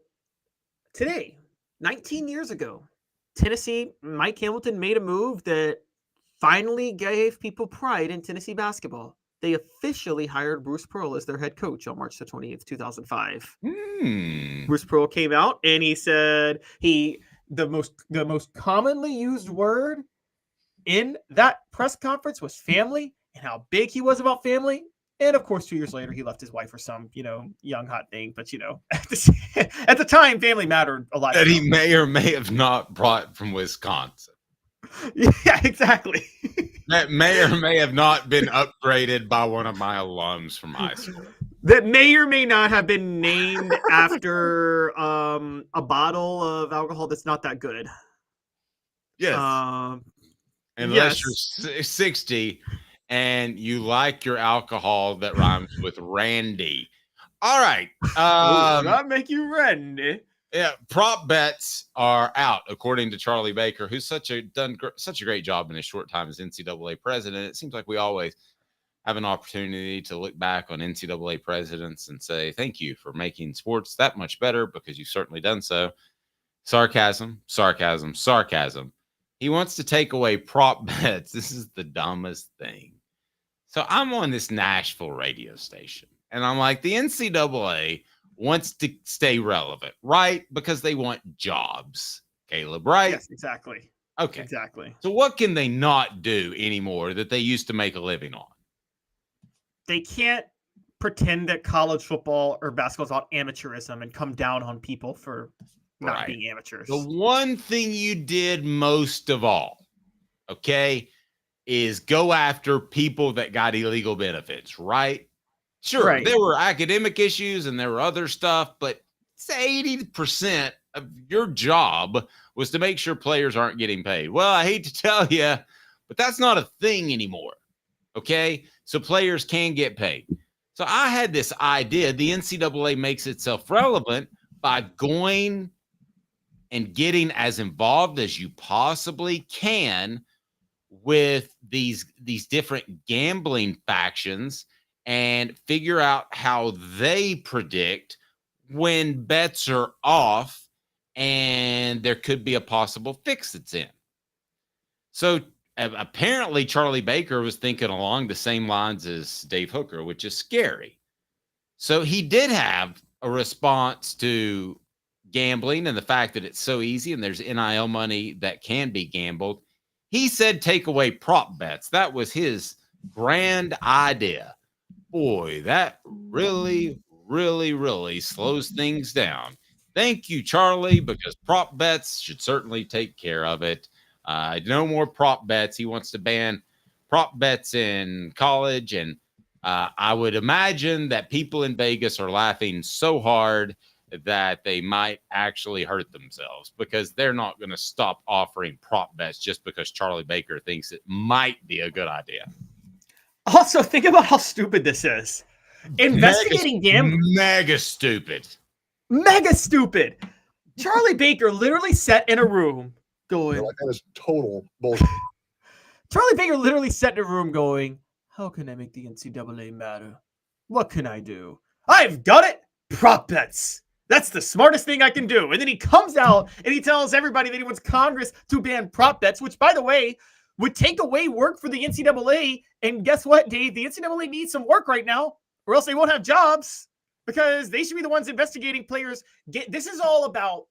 today, 19 years ago, Tennessee, Mike Hamilton made a move that finally gave people pride in Tennessee basketball. They officially hired Bruce Pearl as their head coach on March the 28th, 2005. Bruce Pearl came out and he said the most commonly used word in that press conference was family and how big he was about family. And of course, 2 years later, he left his wife for some, young hot thing. But at the time, family mattered a lot. That he may or may have not brought from Wisconsin. Yeah, exactly. That may or may have not been upgraded by one of my alums from high school. That may or may not have been named after a bottle of alcohol that's not that good. Yes. Unless you're 60 and you like your alcohol that rhymes with Randy. All right. That make you Randy. Yeah, prop bets are out, according to Charlie Baker, who's done such a great job in his short time as NCAA president. It seems like we always have an opportunity to look back on NCAA presidents and say, thank you for making sports that much better, because you've certainly done so. Sarcasm, sarcasm, sarcasm. He wants to take away prop bets. This is the dumbest thing. So I'm on this Nashville radio station, and I'm like, the NCAA wants to stay relevant, right? Because they want jobs, Caleb, right? Yes, exactly. Okay. Exactly. So what can they not do anymore that they used to make a living on? They can't pretend that college football or basketball is all amateurism and come down on people for not being amateurs. The one thing you did most of all, okay, is go after people that got illegal benefits, right? Sure, there were academic issues and there were other stuff, but say 80% of your job was to make sure players aren't getting paid. Well, I hate to tell you, but that's not a thing anymore, okay? So players can get paid. So I had this idea, the NCAA makes itself relevant by going and getting as involved as you possibly can with these different gambling factions and figure out how they predict when bets are off and there could be a possible fix that's in. So apparently Charlie Baker was thinking along the same lines as Dave Hooker, which is scary. So he did have a response to gambling and the fact that it's so easy and there's NIL money that can be gambled. He said take away prop bets. That was his grand idea. Boy, that really, really, really slows things down. Thank you, Charlie, because prop bets should certainly take care of it. No more prop bets. He wants to ban prop bets in college. And I would imagine that people in Vegas are laughing so hard that they might actually hurt themselves because they're not going to stop offering prop bets just because Charlie Baker thinks it might be a good idea. Also, think about how stupid this is. Investigating gambling. Mega stupid. Mega stupid. Charlie Baker literally sat in a room going. Like that is total bullshit. Charlie Baker literally sat in a room going, how can I make the NCAA matter? What can I do? I've got it. Prop bets. That's the smartest thing I can do. And then he comes out and he tells everybody that he wants Congress to ban prop bets, which, by the way, would take away work for the NCAA. And guess what, Dave? The NCAA needs some work right now, or else they won't have jobs because they should be the ones investigating players. This is all about,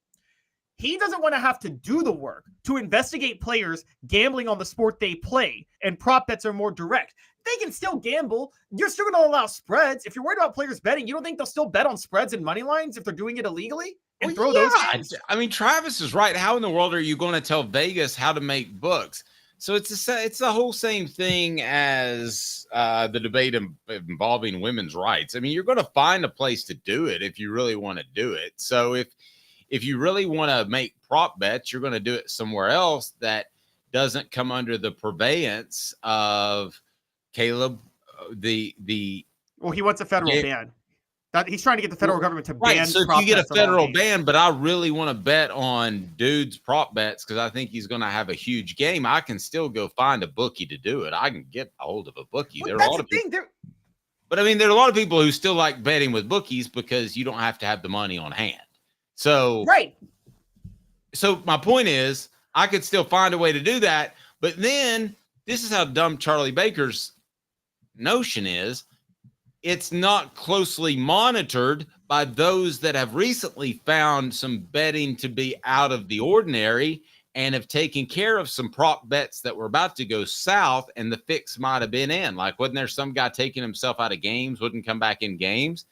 he doesn't want to have to do the work to investigate players gambling on the sport they play, and prop bets are more direct. They can still gamble. You're still going to allow spreads. If you're worried about players betting, you don't think they'll still bet on spreads and money lines if they're doing it illegally and throw those games? I mean, Travis is right. How in the world are you going to tell Vegas how to make books? So it's the whole same thing as the debate involving women's rights. I mean, you're going to find a place to do it if you really want to do it. So if you really want to make prop bets, you're going to do it somewhere else that doesn't come under the purveyance of Caleb, well, he wants a federal ban. He's trying to get the federal government to ban. Right, so if you get a federal ban, but I really want to bet on dude's prop bets because I think he's going to have a huge game, I can still go find a bookie to do it. I can get a hold of a bookie. There are a lot of people, but I mean, there are a lot of people who still like betting with bookies because you don't have to have the money on hand. So right. So my point is, I could still find a way to do that, but then this is how dumb Charlie Baker's notion is. It's not closely monitored by those that have recently found some betting to be out of the ordinary and have taken care of some prop bets that were about to go south and the fix might have been in. Like, wasn't there some guy taking himself out of games, wouldn't come back in games?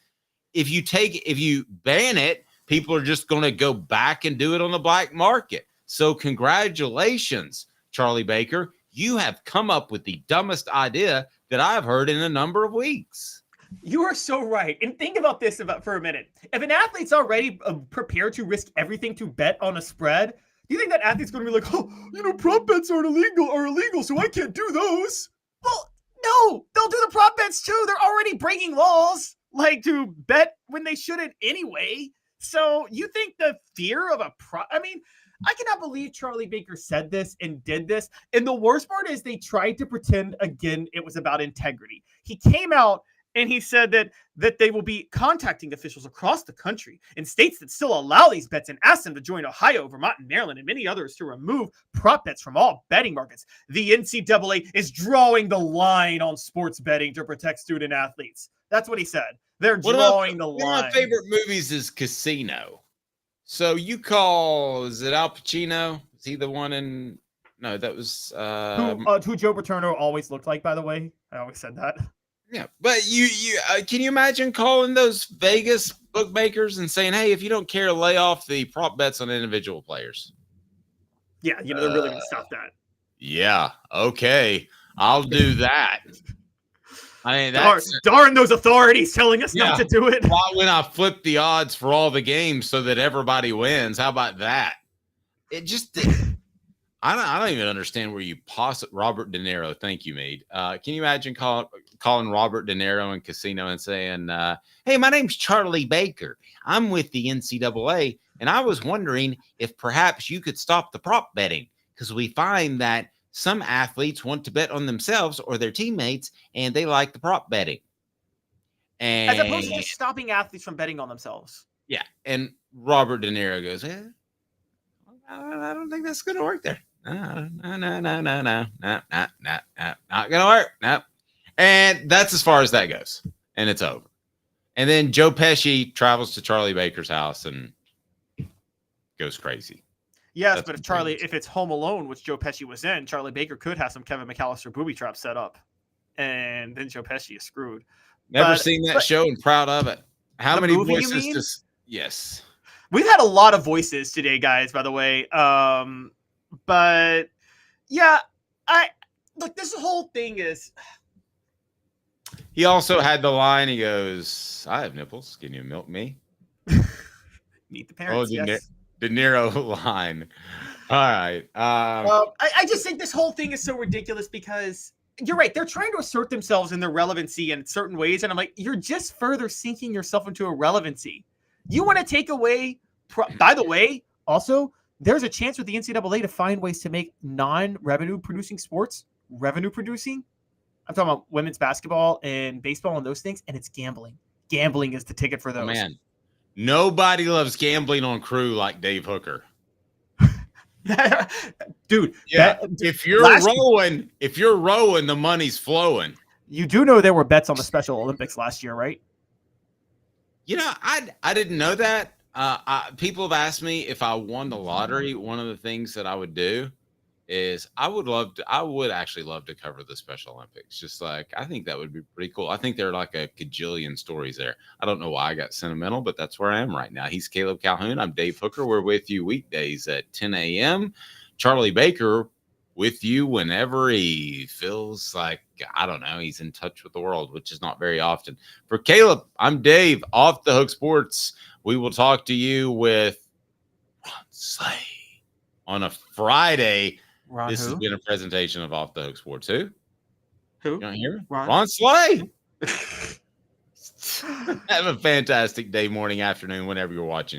If you ban it, people are just going to go back and do it on the black market. So congratulations, Charlie Baker. You have come up with the dumbest idea that I've heard in a number of weeks. You are so right. And think about this for a minute. If an athlete's already prepared to risk everything to bet on a spread, do you think that athlete's going to be like, oh, prop bets are illegal, so I can't do those? Well, no, they'll do the prop bets too. They're already breaking laws, like to bet when they shouldn't anyway. So you think the fear of I mean, I cannot believe Charlie Baker said this and did this. And the worst part is they tried to pretend, again, it was about integrity. He came out and he said that they will be contacting officials across the country in states that still allow these bets and ask them to join Ohio, Vermont, and Maryland, and many others to remove prop bets from all betting markets. The NCAA is drawing the line on sports betting to protect student athletes. That's what he said. They're drawing the line. One of my favorite movies is Casino. So you call, is it Al Pacino? Is he the one in? No, that was who Joe Paterno always looked like. By the way, I always said that. Yeah, but you can you imagine calling those Vegas bookmakers and saying, "Hey, if you don't care, lay off the prop bets on individual players." Yeah, they're really going to stop that. Yeah, okay, I'll do that. I mean, darn those authorities telling us not to do it. Why when I flip the odds for all the games so that everybody wins? How about that? It just, I don't even understand where you Robert De Niro. Thank you, Meade. Can you imagine calling Robert De Niro in Casino and saying, "Hey, my name's Charlie Baker. I'm with the NCAA, and I was wondering if perhaps you could stop the prop betting because we find that some athletes want to bet on themselves or their teammates, and they like the prop betting." And as opposed to just stopping athletes from betting on themselves. Yeah. And Robert De Niro goes, I don't think that's going to work there. No, not going to work. No. And that's as far as that goes. And it's over. And then Joe Pesci travels to Charlie Baker's house and goes crazy. Yes, that's but if it's Home Alone, which Joe Pesci was in, Charlie Baker could have some Kevin McAllister booby traps set up. And then Joe Pesci is screwed. Never seen that show and proud of it. How many voices does... Yes. We've had a lot of voices today, guys, by the way. But, yeah, look, this whole thing is... He also had the line, he goes, "I have nipples. Can you milk me?" Meet the Parents. Yes. De Niro line. All right. I just think this whole thing is so ridiculous because you're right. They're trying to assert themselves in their relevancy in certain ways. And I'm like, you're just further sinking yourself into irrelevancy. You want to take away, by the way, also, there's a chance with the NCAA to find ways to make non-revenue producing sports revenue producing. I'm talking about women's basketball and baseball and those things. And it's gambling. Gambling is the ticket for those. Oh, man. Nobody loves gambling on crew like Dave Hooker. Dude, yeah. If you're rowing, the money's flowing. You do know there were bets on the Special Olympics last year, right? You know, I didn't know that. People have asked me if I won the lottery. One of the things that I would do is I would actually love to cover the Special Olympics. Just like, I think that would be pretty cool. I think there are like a cajillion stories there. I don't know why I got sentimental, but that's where I am right now. He's Caleb Calhoun. I'm Dave Hooker. We're with you weekdays at 10 a.m. Charlie Baker with you whenever he feels like, I don't know, he's in touch with the world, which is not very often. For Caleb, I'm Dave, Off the Hook Sports. We will talk to you with Ron Slay on a Friday. This has been a presentation of Off the Hook Sports. Who? You don't hear? Ron Slay. Have a fantastic day, morning, afternoon, whenever you're watching.